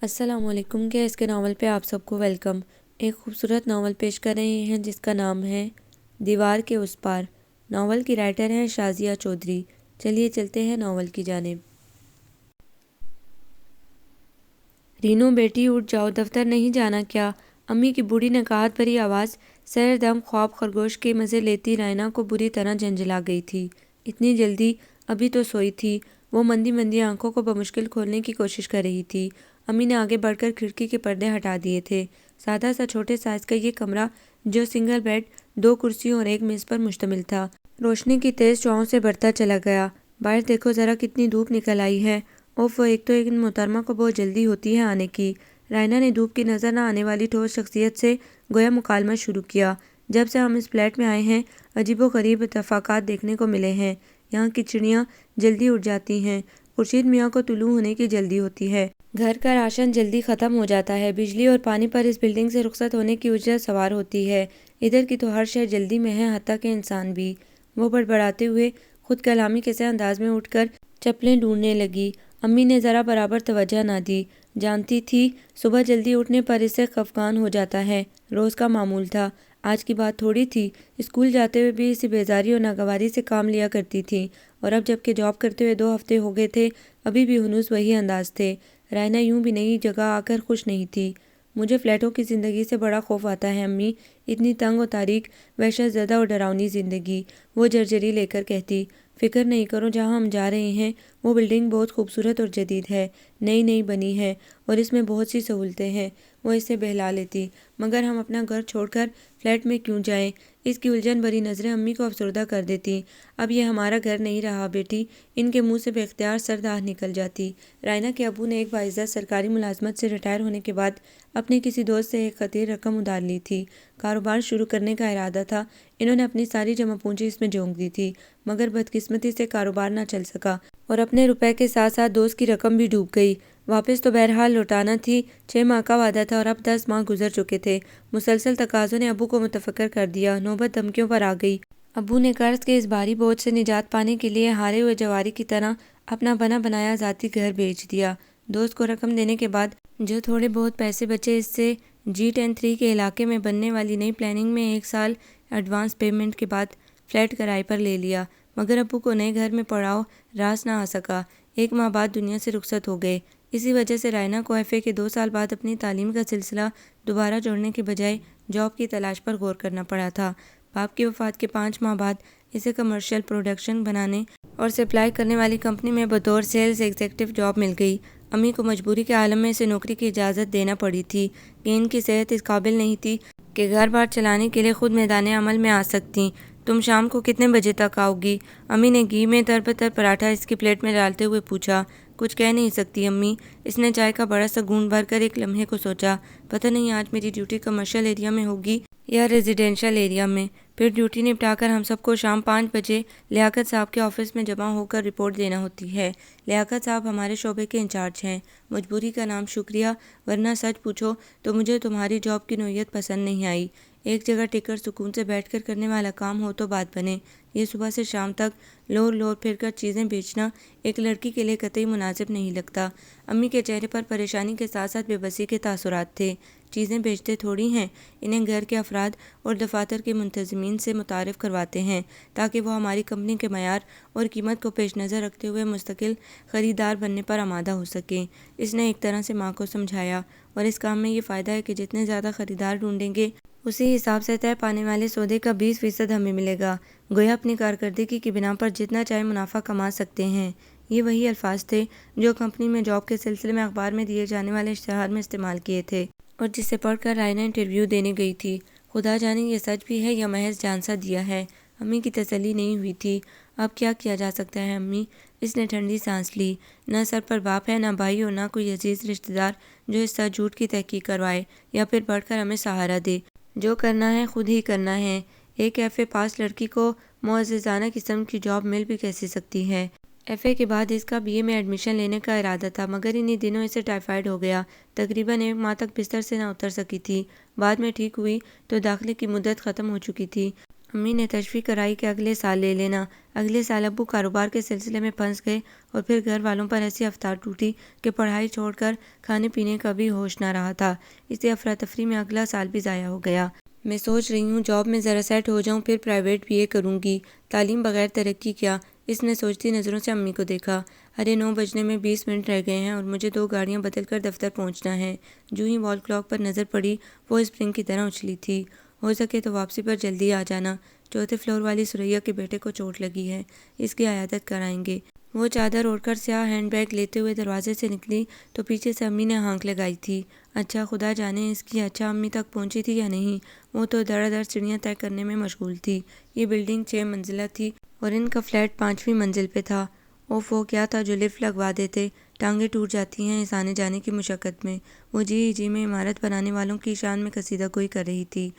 السلام علیکم کے اس کے ناول پہ آپ سب کو ویلکم۔ ایک خوبصورت ناول پیش کر رہے ہیں جس کا نام ہے دیوار کے اس پار۔ ناول کی رائٹر ہیں شازیہ چودھری۔ چلیے چلتے ہیں ناول کی جانب۔ رینو بیٹی اٹھ جاؤ، دفتر نہیں جانا کیا؟ امی کی بوڑھی نکاہت بھری آواز سر دم خواب خرگوش کے مزے لیتی رائنا کو بری طرح جھنجھلا گئی تھی۔ اتنی جلدی؟ ابھی تو سوئی تھی۔ وہ مندی مندی آنکھوں کو بمشکل کھولنے کی کوشش کر رہی تھی۔ امی نے آگے بڑھ کر کھڑکی کے پردے ہٹا دیے تھے۔ سادہ سا چھوٹے سائز کا یہ کمرہ جو سنگل بیڈ، 2 کرسیوں اور ایک میز پر مشتمل تھا، روشنی کی تیز شعاعوں سے بھرتا چلا گیا۔ باہر دیکھو ذرا کتنی دھوپ نکل آئی ہے۔ اوف، ایک تو ان محترمہ کو بہت جلدی ہوتی ہے آنے کی۔ رائنا نے دھوپ کی نظر نہ آنے والی ٹھوس شخصیت سے گویا مکالمہ شروع کیا۔ جب سے ہم اس فلیٹ میں آئے ہیں عجیب و غریب اتفاقات دیکھنے کو ملے ہیں۔ یہاں کی چڑیاں جلدی اٹھ جاتی ہیں، خورشید میاں کو طلوع ہونے کی جلدی ہوتی ہے، گھر کا راشن جلدی ختم ہو جاتا ہے، بجلی اور پانی پر اس بلڈنگ سے رخصت ہونے کی اجرت سوار ہوتی ہے۔ ادھر کی تو ہر شے جلدی میں ہے، حتیٰ کہ انسان بھی۔ وہ بڑبڑاتے ہوئے خود کلامی کے سے انداز میں اٹھ کر چپلیں ڈھونڈنے لگی۔ امی نے ذرا برابر توجہ نہ دی۔ جانتی تھی صبح جلدی اٹھنے پر اس سے خفگان ہو جاتا ہے، روز کا معمول تھا، آج کی بات تھوڑی تھی۔ اسکول جاتے ہوئے بھی اسی بیزاری اور ناگواری سے کام لیا کرتی تھی، اور اب جب کہ جاب کرتے ہوئے 2 ہفتے ہو گئے تھے ابھی بھی ہنوز وہی انداز تھے۔ رائنا یوں بھی نئی جگہ آ کر خوش نہیں تھی۔ مجھے فلیٹوں کی زندگی سے بڑا خوف آتا ہے امی، اتنی تنگ و تاریک، وحشت زدہ اور ڈراؤنی زندگی، وہ جرجری لے کر کہتی۔ فکر نہیں کرو، جہاں ہم جا رہے ہیں وہ بلڈنگ بہت خوبصورت اور جدید ہے، نئی بنی ہے اور اس میں بہت سی سہولتیں ہیں، وہ اسے بہلا لیتی۔ مگر ہم اپنا گھر چھوڑ کر فلیٹ میں کیوں جائیں؟ اس کی الجھن بھری نظریں امی کو افسردہ کر دیتی۔ اب یہ ہمارا گھر نہیں رہا بیٹی، ان کے منہ سے بے اختیار سرد آہ نکل جاتی۔ رائنا کے ابو نے ایک باعزت سرکاری ملازمت سے ریٹائر ہونے کے بعد اپنے کسی دوست سے ایک خطیر رقم ادھار لی تھی۔ کاروبار شروع کرنے کا ارادہ تھا، انہوں نے اپنی ساری جمع پونجی اس میں جھونک دی تھی، مگر بدقسمتی سے کاروبار نہ چل سکا اور اپنے روپے کے ساتھ ساتھ دوست کی رقم بھی ڈوب گئی۔ واپس تو بہرحال لوٹانا تھی، 6 ماہ کا وعدہ تھا اور اب 10 ماہ گزر چکے تھے۔ مسلسل تقاضوں نے ابو کو متفکر کر دیا، نوبت دھمکیوں پر آ گئی۔ ابو نے قرض کے اس بھاری بوجھ سے نجات پانے کے لیے ہارے ہوئے جواری کی طرح اپنا بنا بنایا ذاتی گھر بیچ دیا۔ دوست کو رقم دینے کے بعد جو تھوڑے بہت پیسے بچے اس سے G10-3 کے علاقے میں بننے والی نئی پلاننگ میں 1 سال ایڈوانس پیمنٹ کے بعد فلیٹ کرائے پر لے لیا، مگر ابو کو نئے گھر میں پڑاؤ راس نہ آ سکا۔ 1 ماہ بعد دنیا سے رخصت ہو گئے۔ اسی وجہ سے رائنا کو FA کے 2 سال بعد اپنی تعلیم کا سلسلہ دوبارہ جوڑنے کے بجائے جاب کی تلاش پر غور کرنا پڑا تھا۔ باپ کی وفات کے 5 ماہ بعد اسے کمرشل پروڈکشن بنانے اور سپلائی کرنے والی کمپنی میں بطور سیلز ایگزیکٹو جاب مل گئی۔ امی کو مجبوری کے عالم میں اسے نوکری کی اجازت دینا پڑی تھی کہ ان کی صحت اس قابل نہیں تھی کہ گھر بار چلانے کے لیے خود میدان عمل میں آ سکتیں۔ تم شام کو کتنے بجے تک آؤ گی؟ امی نے گھی میں تر بتر پراٹھا اس کی پلیٹ میں ڈالتے ہوئے پوچھا۔ کچھ کہہ نہیں سکتی امی، اس نے چائے کا بڑا سا گھونٹ بھر کر ایک لمحے کو سوچا۔ پتہ نہیں آج میری ڈیوٹی کمرشل ایریا میں ہوگی یا ریزیڈینشل ایریا میں، پھر ڈیوٹی نپٹا کر ہم سب کو شام 5 بجے لیاقت صاحب کے آفس میں جمع ہو کر رپورٹ دینا ہوتی ہے۔ لیاقت صاحب ہمارے شعبے کے انچارج ہیں۔ مجبوری کا نام شکریہ، ورنہ سچ پوچھو تو مجھے تمہاری جاب کی نوعیت پسند نہیں آئی۔ ایک جگہ ٹک کر سکون سے بیٹھ کر کرنے والا کام ہو تو بات بنے، یہ صبح سے شام تک لور لور پھر کر چیزیں بیچنا ایک لڑکی کے لیے قطعی مناسب نہیں لگتا۔ امی کے چہرے پر پریشانی کے ساتھ ساتھ بے بسی کے تاثرات تھے۔ چیزیں بیچتے تھوڑی ہیں، انہیں گھر کے افراد اور دفاتر کے منتظمین سے متعارف کرواتے ہیں تاکہ وہ ہماری کمپنی کے معیار اور قیمت کو پیش نظر رکھتے ہوئے مستقل خریدار بننے پر آمادہ ہو سکیں۔ اس نے ایک طرح سے ماں کو سمجھایا، اور اس کام میں یہ فائدہ ہے کہ جتنے زیادہ خریدار ڈھونڈیں گے اسی حساب سے طے پانے والے سودے کا 20% ہمیں ملے گا، گویا اپنی کارکردگی کی بنا پر جتنا چاہے منافع کما سکتے ہیں۔ یہ وہی الفاظ تھے جو کمپنی میں جاب کے سلسلے میں اخبار میں دیے جانے والے اشتہار میں استعمال کیے تھے اور جسے پڑھ کر رائنا انٹرویو دینے گئی تھی۔ خدا جانے یہ سچ بھی ہے یا محض جان سا دیا ہے، امی کی تسلی نہیں ہوئی تھی۔ اب کیا کیا جا سکتا ہے امی؟ اس نے ٹھنڈی سانس لی۔ نہ سر پر باپ ہے، نہ بھائی اور نہ کوئی عزیز رشتہ دار جو اس سچ جھوٹ کی تحقیق کروائے یا پھر بڑھ کر ہمیں سہارا دے۔ جو کرنا ہے خود ہی کرنا ہے۔ ایک FA پاس لڑکی کو معززانہ قسم کی جاب مل بھی کیسے سکتی ہے؟ FA کے بعد اس کا BA میں ایڈمیشن لینے کا ارادہ تھا، مگر انہی دنوں اسے ٹائیفائڈ ہو گیا۔ تقریباً 1 ماہ تک بستر سے نہ اتر سکی تھی، بعد میں ٹھیک ہوئی تو داخلے کی مدت ختم ہو چکی تھی۔ امی نے تشویق کرائی کہ اگلے سال لے لینا۔ اگلے سال ابو کاروبار کے سلسلے میں پھنس گئے اور پھر گھر والوں پر ایسی افطار ٹوٹی کہ پڑھائی چھوڑ کر کھانے پینے کا بھی ہوش نہ رہا تھا۔ اسی افراتفری میں اگلا سال بھی ضائع ہو گیا۔ میں سوچ رہی ہوں جاب میں ذرا سیٹ ہو جاؤں پھر پرائیویٹ BA کروں گی۔ تعلیم بغیر ترقی کیا؟ اس نے سوچتی نظروں سے امی کو دیکھا۔ 9 بجنے میں 20 منٹ رہ گئے ہیں اور مجھے 2 گاڑیاں بدل کر دفتر پہنچنا ہے۔ جو ہی وال کلاک پر نظر پڑی وہ اسپرنگ کی طرح اچھلی تھی۔ ہو سکے تو واپسی پر جلدی آ جانا، 4تھے فلور والی سریا کے بیٹے کو چوٹ لگی ہے، اس کی عیادت کرائیں گے۔ وہ چادر اوڑھ کر سیاہ ہینڈ بیگ لیتے ہوئے دروازے سے نکلی تو پیچھے سے امی نے ہانک لگائی تھی۔ اچھا خدا جانے اس کی اچھا امی تک پہنچی تھی یا نہیں۔ وہ تو دڑ دڑ سیڑھیاں طے کرنے میں مشغول تھی۔ یہ بلڈنگ 6 منزلہ تھی اور ان کا فلیٹ 5ویں منزل پہ تھا۔ اوف وہ کیا تھا جو لفٹ لگوا دیتے، ٹانگیں ٹوٹ جاتی ہیں اس آنے جانے کی مشقت میں۔ وہ جی میں عمارت بنانے والوں کی شان میں قصیدہ گوئی کر رہی تھی۔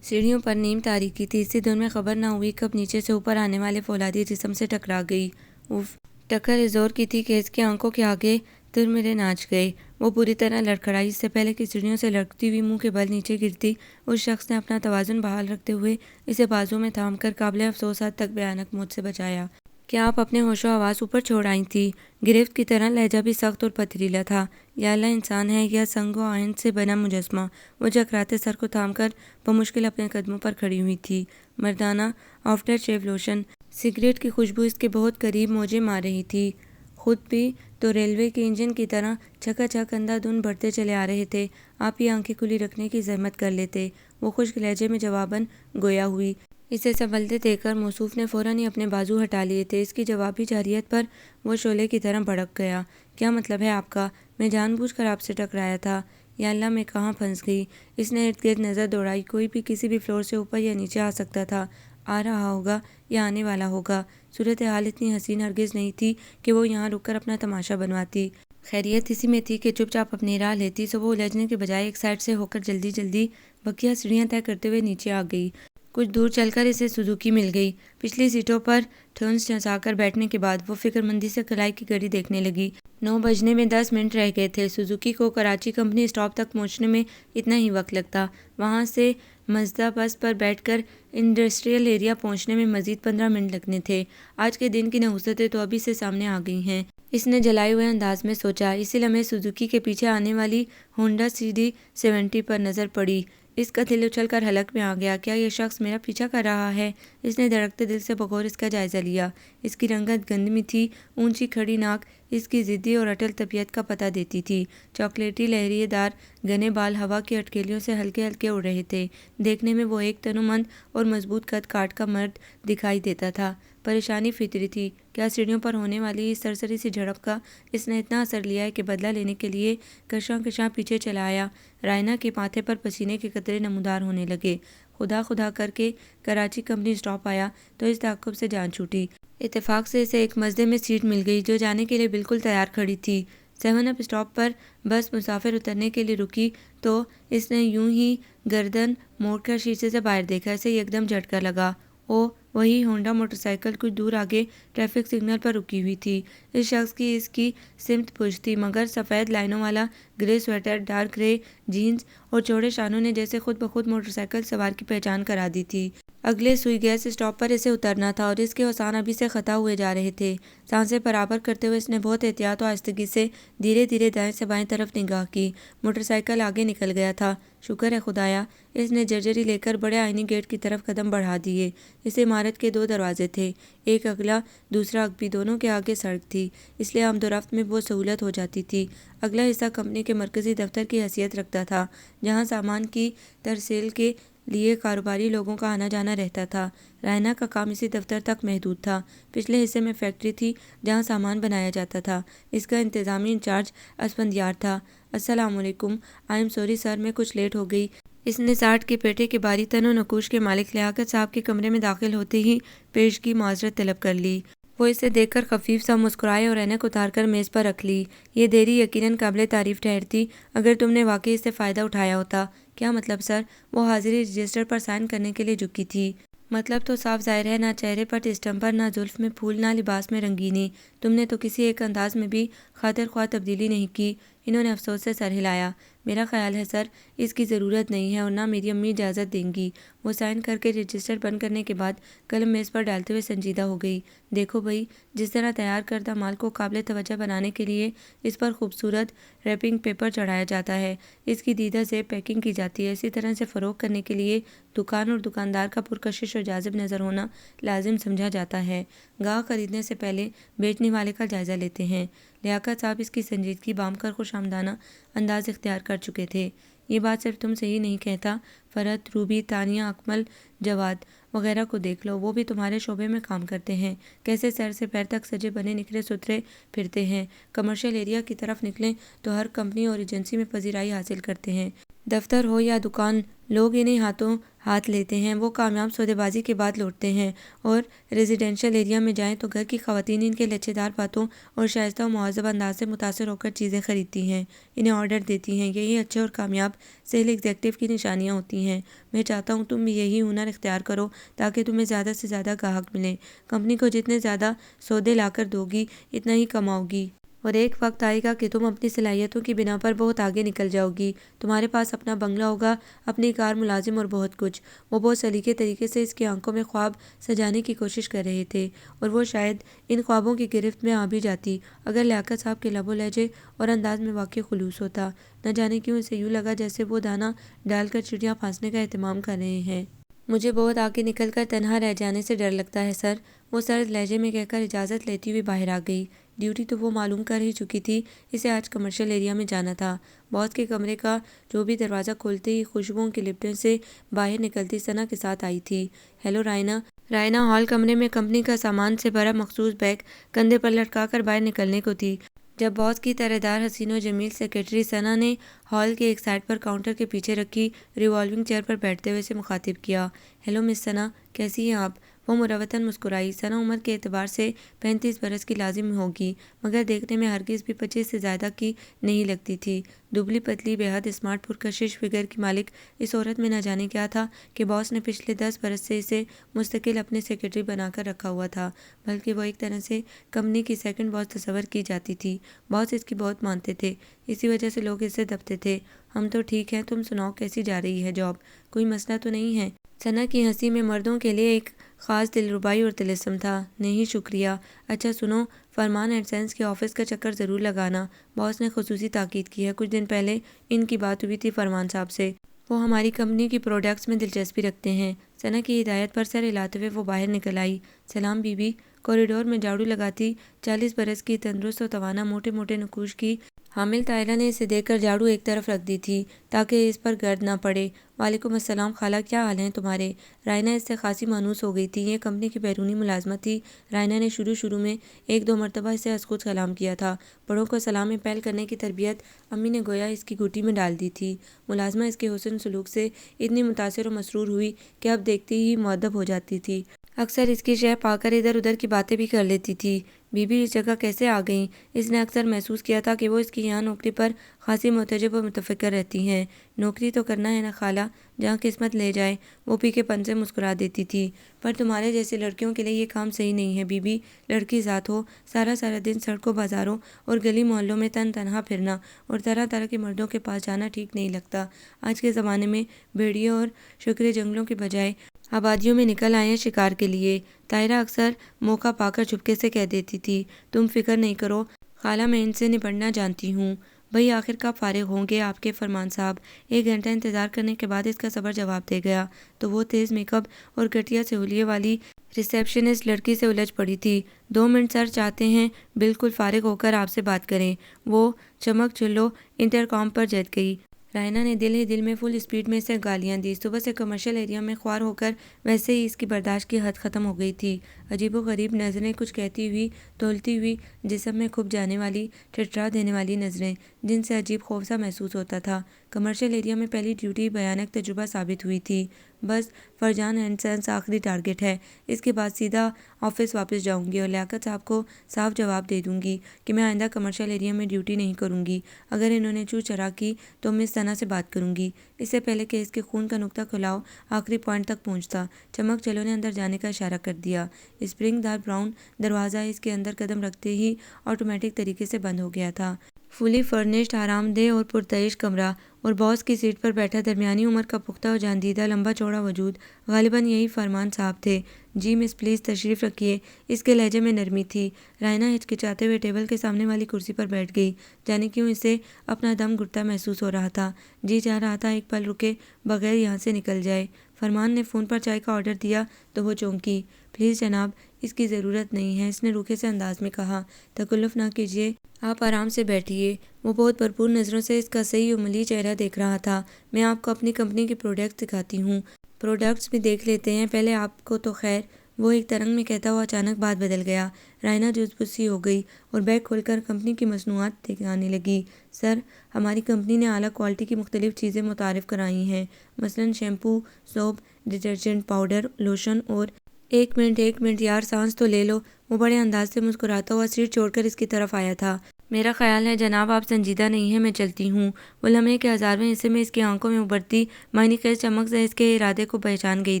سیڑھیوں پر نیم تاریکی تھی، اسی دن میں خبر نہ ہوئی کب نیچے سے اوپر آنے والے فولادی جسم سے ٹکرا گئی۔ اوف ٹکر اس زور کی تھی کہ اس کی آنکھوں کے آگے ترمرے ناچ گئے۔ وہ پوری طرح لڑکھڑائی۔ اس سے پہلے کہ سیڑھیوں سے لڑکتی ہوئی منہ کے بل نیچے گرتی، اس شخص نے اپنا توازن بحال رکھتے ہوئے اسے بازو میں تھام کر قابل افسوس حد تک بھیانک موت سے بچایا۔ کیا آپ اپنے ہوش و حواس اوپر چھوڑ آئی تھی؟ گرفت کی طرح لہجہ بھی سخت اور پتھریلا تھا۔ یا اللہ انسان ہے یا سنگ و آہن سے بنا مجسمہ؟ وہ چکراتے سر کو تھام کر بمشکل اپنے قدموں پر کھڑی ہوئی تھی۔ مردانہ آفٹر شیو لوشن، سگریٹ کی خوشبو اس کے بہت قریب موجیں مار رہی تھی۔ خود بھی تو ریلوے کے انجن کی طرح چھکا چھک اندھا دھند بڑھتے چلے آ رہے تھے۔ آپ ہی آنکھیں کھلی رکھنے کی زحمت کر لیتے، وہ خشک لہجے میں جواباً گویا ہوئی۔ اسے سنبھلتے دیکھ کر موصوف نے فوراً ہی اپنے بازو ہٹا لیے تھے۔ اس کی جوابی جارحیت پر وہ شعلے کی طرح بھڑک گیا۔ کیا مطلب ہے آپ کا؟ میں جان بوجھ کر آپ سے ٹکرایا تھا۔ یا اللہ میں کہاں پھنس گئی؟ اس نے ارد گرد نظر دوڑائی۔ کوئی بھی کسی بھی فلور سے اوپر یا نیچے آ سکتا تھا، آ رہا ہوگا یا آنے والا ہوگا۔ صورتحال اتنی حسین ہرگز نہیں تھی کہ وہ یہاں رک کر اپنا تماشا بنواتی۔ خیریت اسی میں تھی کہ چپ چاپ اپنی راہ لیتی، سو وہ الجھنے کے بجائے ایک سائڈ سے ہو کر جلدی جلدی بقیہ سیڑھیاں طے کرتے ہوئے نیچے آ گئی۔ کچھ دور چل کر اسے سوزوکی مل گئی۔ پچھلی سیٹوں پر ٹھونس چسا کر بیٹھنے کے بعد وہ فکر مندی سے کلائی کی گھڑی دیکھنے لگی۔ 9 بجنے میں 10 منٹ رہ گئے تھے۔ سوزوکی کو کراچی کمپنی اسٹاپ تک پہنچنے میں اتنا ہی وقت لگتا، وہاں سے مزدا بس پر بیٹھ کر انڈسٹریل ایریا پہنچنے میں مزید 15 منٹ لگنے تھے۔ آج کے دن کی نحوستیں تو ابھی سے سامنے آ گئی ہیں، اس نے جلائے ہوئے انداز میں سوچا۔ اسی لمحے سوزوکی کے پیچھے آنے والی ہونڈا CD70 پر نظر پڑی۔ اس کا دل اچھل کر حلق میں آ گیا۔ کیا یہ شخص میرا پیچھا کر رہا ہے؟ اس نے دھڑکتے دل سے بغور اس کا جائزہ لیا۔ اس کی رنگت گندمی تھی، اونچی کھڑی ناک اس کی ضدی اور اٹل طبیعت کا پتہ دیتی تھی۔ چاکلیٹی لہریے دار گھنے بال ہوا کی اٹکیلیوں سے ہلکے ہلکے اڑ رہے تھے۔ دیکھنے میں وہ ایک تنومند اور مضبوط قد کاٹ کا مرد دکھائی دیتا تھا۔ پریشانی فطری تھی۔ کیا سیڑھیوں پر ہونے والی اس سرسری سی جھڑپ کا اس نے اتنا اثر لیا ہے کہ بدلہ لینے کے لیے کشاں کشاں پیچھے چلا آیا؟ رائنا کے ماتھے پر پسینے کے قطرے نمودار ہونے لگے۔ خدا خدا کر کے کراچی کمپنی اسٹاپ آیا تو اس تعقب سے جان چھوٹی۔ اتفاق سے اسے ایک مزدے میں سیٹ مل گئی جو جانے کے لیے بالکل تیار کھڑی تھی۔ 7 اپ اسٹاپ پر بس مسافر اترنے کے لیے رکی تو اس نے یوں ہی گردن موڑ کر شیشے سے باہر دیکھا۔ اسے یکدم جھٹکا لگا۔ او وہی ہونڈا موٹر سائیکل کچھ دور آگے ٹریفک سگنل پر رکی ہوئی تھی۔ اس شخص کی اس کی سمت پش تھی، مگر سفید لائنوں والا گرے سویٹر، ڈارک گرے جینز اور چوڑے شانوں نے جیسے خود بخود موٹر سائیکل سوار کی پہچان کرا دی تھی۔ اگلے سوئی گیس اسٹاپ پر اسے اترنا تھا اور اس کے اوزان ابھی سے خطا ہوئے جا رہے تھے۔ سانسیں برابر کرتے ہوئے اس نے بہت احتیاط و آہستگی سے دھیرے دھیرے دائیں سے بائیں طرف نگاہ کی۔ موٹر سائیکل آگے نکل گیا تھا۔ شکر ہے خدایا، اس نے جرجری لے کر بڑے آئینی گیٹ کی طرف قدم بڑھا دیے۔ اس عمارت کے 2 دروازے تھے، ایک اگلا دوسرا عقبی، دونوں کے آگے سڑک تھی، اس لیے آمد و رفت میں بہت سہولت ہو جاتی تھی۔ اگلا حصہ کمپنی کے مرکزی دفتر کی حیثیت رکھتا تھا، جہاں سامان کی ترسیل کے لیے کاروباری لوگوں کا آنا جانا رہتا تھا۔ رائنا کا کام اسی دفتر تک محدود تھا۔ پچھلے حصے میں فیکٹری تھی جہاں سامان بنایا جاتا تھا۔ اس کا انتظامی انچارج اسفندیار تھا۔ السلام علیکم، آئی ایم سوری سر، میں کچھ لیٹ ہو گئی۔ اس نے 60 کے پیٹے کے باری تن و نقوش کے مالک لیاقت صاحب کے کمرے میں داخل ہوتے ہی پیشگی معذرت طلب کر لی۔ وہ اسے دیکھ کر خفیف سا مسکرائے اور اینک اتار کر میز پر رکھ لی۔ یہ دیری یقیناً قابل تعریف ٹھہرتی اگر تم نے واقعی اس سے فائدہ اٹھایا ہوتا۔ کیا مطلب سر؟ وہ حاضری رجسٹر پر سائن کرنے کے لیے جھکی تھی۔ مطلب تو صاف ظاہر ہے، نہ چہرے پر ڈسٹمپر، نہ زلف میں پھول، نہ لباس میں رنگینی۔ تم نے تو کسی ایک انداز میں بھی خاطر خواہ تبدیلی نہیں کی۔ انہوں نے افسوس سے سر ہلایا۔ میرا خیال ہے سر، اس کی ضرورت نہیں ہے اور نہ میری امی اجازت دیں گی۔ وہ سائن کر کے رجسٹر بند کرنے کے بعد قلم میز پر ڈالتے ہوئے سنجیدہ ہو گئی۔ دیکھو بھائی، جس طرح تیار کردہ مال کو قابل توجہ بنانے کے لیے اس پر خوبصورت ریپنگ پیپر چڑھایا جاتا ہے، اس کی دیدہ زیب پیکنگ کی جاتی ہے، اسی طرح سے فروخت کرنے کے لیے دکان اور دکاندار کا پرکشش اور جاذب نظر ہونا لازم سمجھا جاتا ہے۔ گاہک خریدنے سے پہلے بیچنے والے کا جائزہ لیتے ہیں۔ لیاقت صاحب اس کی سنجیدگی بام کر خوش آمدانہ انداز اختیار کر چکے تھے۔ یہ بات صرف تم سے ہی نہیں کہتا، فرحت، روبی، تانیہ، اکمل، جواد وغیرہ کو دیکھ لو، وہ بھی تمہارے شعبے میں کام کرتے ہیں، کیسے سر سے پیر تک سجے بنے نکھرے ستھرے پھرتے ہیں۔ کمرشل ایریا کی طرف نکلیں تو ہر کمپنی اور ایجنسی میں پذیرائی حاصل کرتے ہیں۔ دفتر ہو یا دکان، لوگ انہیں ہاتھوں ہاتھ لیتے ہیں، وہ کامیاب سودے بازی کے بعد لوٹتے ہیں، اور ریزیڈینشل ایریا میں جائیں تو گھر کی خواتین ان کے لچھے دار باتوں اور شائستہ و مہذب انداز سے متاثر ہو کر چیزیں خریدتی ہیں، انہیں آرڈر دیتی ہیں۔ یہی اچھے اور کامیاب سیل ایگزیکٹو کی نشانیاں ہوتی ہیں۔ میں چاہتا ہوں تم بھی یہی ہنر اختیار کرو تاکہ تمہیں زیادہ سے زیادہ گاہک ملیں۔ کمپنی کو جتنے زیادہ سودے لا کر دو گی، اتنا ہی کماؤ گی، اور ایک وقت آئے گا کہ تم اپنی صلاحیتوں کی بنا پر بہت آگے نکل جاؤ گی۔ تمہارے پاس اپنا بنگلہ ہوگا، اپنی کار، ملازم اور بہت کچھ۔ وہ بہت سلیقے طریقے سے اس کی آنکھوں میں خواب سجانے کی کوشش کر رہے تھے، اور وہ شاید ان خوابوں کی گرفت میں آ بھی جاتی اگر لیاقت صاحب کے لب و لہجے اور انداز میں واقعی خلوص ہوتا۔ نہ جانے کیوں اسے یوں لگا جیسے وہ دانہ ڈال کر چڑیاں پھانسنے کا اہتمام کر رہے ہیں۔ مجھے بہت آگے نکل کر تنہا رہ جانے سے ڈر لگتا ہے سر، وہ سرد لہجے میں کہہ کر اجازت لیتی ہوئی باہر آ گئی۔ ڈیوٹی تو وہ معلوم کر ہی چکی تھی، اسے آج کمرشل ایریا میں جانا تھا۔ باس کے کمرے کا جو بھی دروازہ کھولتے ہی خوشبوؤں کے لپٹیں سے باہر نکلتی ثنا کے ساتھ آئی تھی۔ ہیلو رائنا۔ رائنا ہال کمرے میں کمپنی کا سامان سے بھرا مخصوص بیگ کندھے پر لٹکا کر باہر نکلنے کو تھی جب باس کی طرح دار حسین و جمیل سیکرٹری ثنا نے ہال کے ایک سائڈ پر کاؤنٹر کے پیچھے رکھی ریوالونگ چیئر پر بیٹھتے ہوئے اسے مخاطب کیا۔ ہیلو مس ثنا، کیسی ہیں آپ؟ وہ مروتاً مسکرائی۔ ثنا عمر کے اعتبار سے 35 برس کی لازم ہوگی، مگر دیکھنے میں ہرگز بھی 25 سے زیادہ کی نہیں لگتی تھی۔ دبلی پتلی، بے حد اسمارٹ پرکشش فگر کی مالک اس عورت میں نہ جانے کیا تھا کہ باس نے پچھلے 10 برس سے اسے مستقل اپنے سیکرٹری بنا کر رکھا ہوا تھا، بلکہ وہ ایک طرح سے کمپنی کی سیکنڈ باس تصور کی جاتی تھی۔ باس اس کی بہت مانتے تھے، اسی وجہ سے لوگ اس سے دبتے تھے۔ ہم تو ٹھیک ہیں، تم سناؤ کیسی جا رہی ہے جاب؟ کوئی مسئلہ تو نہیں ہے؟ ثنا کی ہنسی میں مردوں کے لیے ایک خاص دلربائی اور طلسم تھا۔ نہیں شکریہ۔ اچھا سنو، فرمان اینڈ سنس کے آفس کا چکر ضرور لگانا، باس نے خصوصی تاکید کی ہے۔ کچھ دن پہلے ان کی بات ہوئی تھی فرمان صاحب سے، وہ ہماری کمپنی کی پروڈکٹس میں دلچسپی رکھتے ہیں۔ ثنا کی ہدایت پر سر ہلاتے ہوئے وہ باہر نکل آئی۔ سلام بی بی۔ کوریڈور میں جھاڑو لگاتی 40 برس کی تندرست و توانا موٹے موٹے نقوش کی حامل طاہرہ نے اسے دیکھ کر جھاڑو ایک طرف رکھ دی تھی تاکہ اس پر گرد نہ پڑے۔ وعلیکم السلام خالہ، کیا حال ہیں تمہارے؟ رائنا اس سے خاصی مانوس ہو گئی تھی، یہ کمپنی کی بیرونی ملازمت تھی۔ رائنا نے شروع میں 1-2 مرتبہ اسے از خود سلام کیا تھا۔ بڑوں کو سلام میں پہل کرنے کی تربیت امی نے گویا اس کی گوٹی میں ڈال دی تھی۔ ملازمہ اس کے حسن سلوک سے اتنی متاثر و مسرور ہوئی کہ اب دیکھتی ہی مؤدب ہو جاتی تھی۔ اکثر اس کی شے پا کر ادھر ادھر کی باتیں بھی کر لیتی تھی۔ بی بی اس جگہ کیسے آ گئیں؟ اس نے اکثر محسوس کیا تھا کہ وہ اس کی یہاں نوکری پر خاصی محتجب و متفکر رہتی ہیں۔ نوکری تو کرنا ہے نا خالہ، جہاں قسمت لے جائے، وہ پی کے پن سے مسکرا دیتی تھی۔ پر تمہارے جیسی لڑکیوں کے لیے یہ کام صحیح نہیں ہے بی بی۔ لڑکی ذات ہو، سارا دن سڑکوں بازاروں اور گلی محلوں میں تنہا پھرنا اور طرح طرح کے مردوں کے پاس جانا ٹھیک نہیں لگتا۔ آج کے زمانے میں بھیڑیوں اور شکرے جنگلوں کے بجائے آبادیوں میں نکل آئے ہیں شکار کے لیے۔ طاہرہ اکثر موقع پا کر چپکے سے کہہ دیتی تھی، تم فکر نہیں کرو خالہ، میں ان سے نپٹنا جانتی ہوں۔ بھئی آخر کب فارغ ہوں گے آپ کے فرمان صاحب؟ 1 گھنٹہ انتظار کرنے کے بعد اس کا صبر جواب دے گیا تو وہ تیز میک اپ اور گھٹیا سہولیے والی ریسیپشنسٹ لڑکی سے الجھ پڑی تھی۔ 2 منٹ سر چاہتے ہیں بالکل فارغ ہو کر آپ سے بات کریں۔ وہ چمک چلو انٹرکام پر جت گئی۔ رائنا نے دل ہی دل میں فل اسپیڈ میں اسے گالیاں دی۔ صبح سے کمرشل ایریا میں خوار ہو کر ویسے ہی اس کی برداشت کی حد ختم ہو گئی تھی۔ عجیب و غریب نظریں، کچھ کہتی ہوئی تولتی ہوئی، جسم میں کھپ جانے والی، ٹھٹرا دینے والی نظریں، جن سے عجیب خوف سا محسوس ہوتا تھا۔ کمرشل ایریا میں پہلی ڈیوٹی بھیانک تجربہ ثابت ہوئی تھی۔ بس فرجان اینڈ سنس آخری ٹارگٹ ہے، اس کے بعد سیدھا آفس واپس جاؤں گی اور لیاقت صاحب کو صاف جواب دے دوں گی کہ میں آئندہ کمرشل ایریا میں ڈیوٹی نہیں کروں گی۔ اگر انہوں نے چو چرا کی تو مس ثنا سے بات کروں گی۔ اس سے پہلے کہ اس کے خون کا نقطہ کھلاؤ آخری پوائنٹ تک پہنچتا، چمک چلو نے اندر جانے کا اشارہ کر دیا۔ اسپرنگ دار براؤن دروازہ اس کے اندر قدم رکھتے ہی آٹومیٹک طریقے سے بند ہو گیا تھا۔ فلی فرنشڈ، آرام دہ اور پرتعیش کمرہ، اور باس کی سیٹ پر بیٹھا درمیانی عمر کا پختہ اور جان دیدہ لمبا چوڑا وجود، غالباً یہی فرمان صاحب تھے۔ جی مس پلیز تشریف رکھیے، اس کے لہجے میں نرمی تھی۔ رائنا ہچکچاتے ہوئے ٹیبل کے سامنے والی کرسی پر بیٹھ گئی۔ جانے کیوں اسے اپنا دم گھٹتا محسوس ہو رہا تھا۔ جی چاہ رہا تھا ایک پل رکے بغیر یہاں سے نکل جائے۔ فرمان نے فون پر چائے کا آرڈر دیا تو وہ چونکی۔ پلیز جناب، اس کی ضرورت نہیں ہے، اس نے روکھے سے انداز میں کہا۔ تکلف نہ کیجیے، آپ آرام سے بیٹھیے۔ وہ بہت بھرپور نظروں سے اس کا صحیح عملی چہرہ دیکھ رہا تھا۔ میں آپ کو اپنی کمپنی کے پروڈکٹس دکھاتی ہوں، پروڈکٹس بھی دیکھ لیتے ہیں پہلے آپ کو تو خیر۔ وہ ایک ترنگ میں کہتا ہوا اچانک بات بدل گیا۔ رائنا جزبزی ہو گئی اور بیگ کھول کر کمپنی کی مصنوعات دکھانے لگی۔ سر، ہماری کمپنی نے اعلیٰ کوالٹی کی مختلف چیزیں متعارف کرائی ہیں، مثلاً shampoo, soap, detergent powder, lotion اور… ایک منٹ یار، سانس تو لے لو۔ وہ بڑے انداز سے مسکراتا ہوا سیٹ چھوڑ کر اس کی طرف آیا تھا۔ میرا خیال ہے جناب آپ سنجیدہ نہیں ہیں، میں چلتی ہوں۔ وہ لمحے کے ہزارویں حصے میں اس کی آنکھوں میں ابھرتی معنی خیز چمک سے اس کے ارادے کو پہچان گئی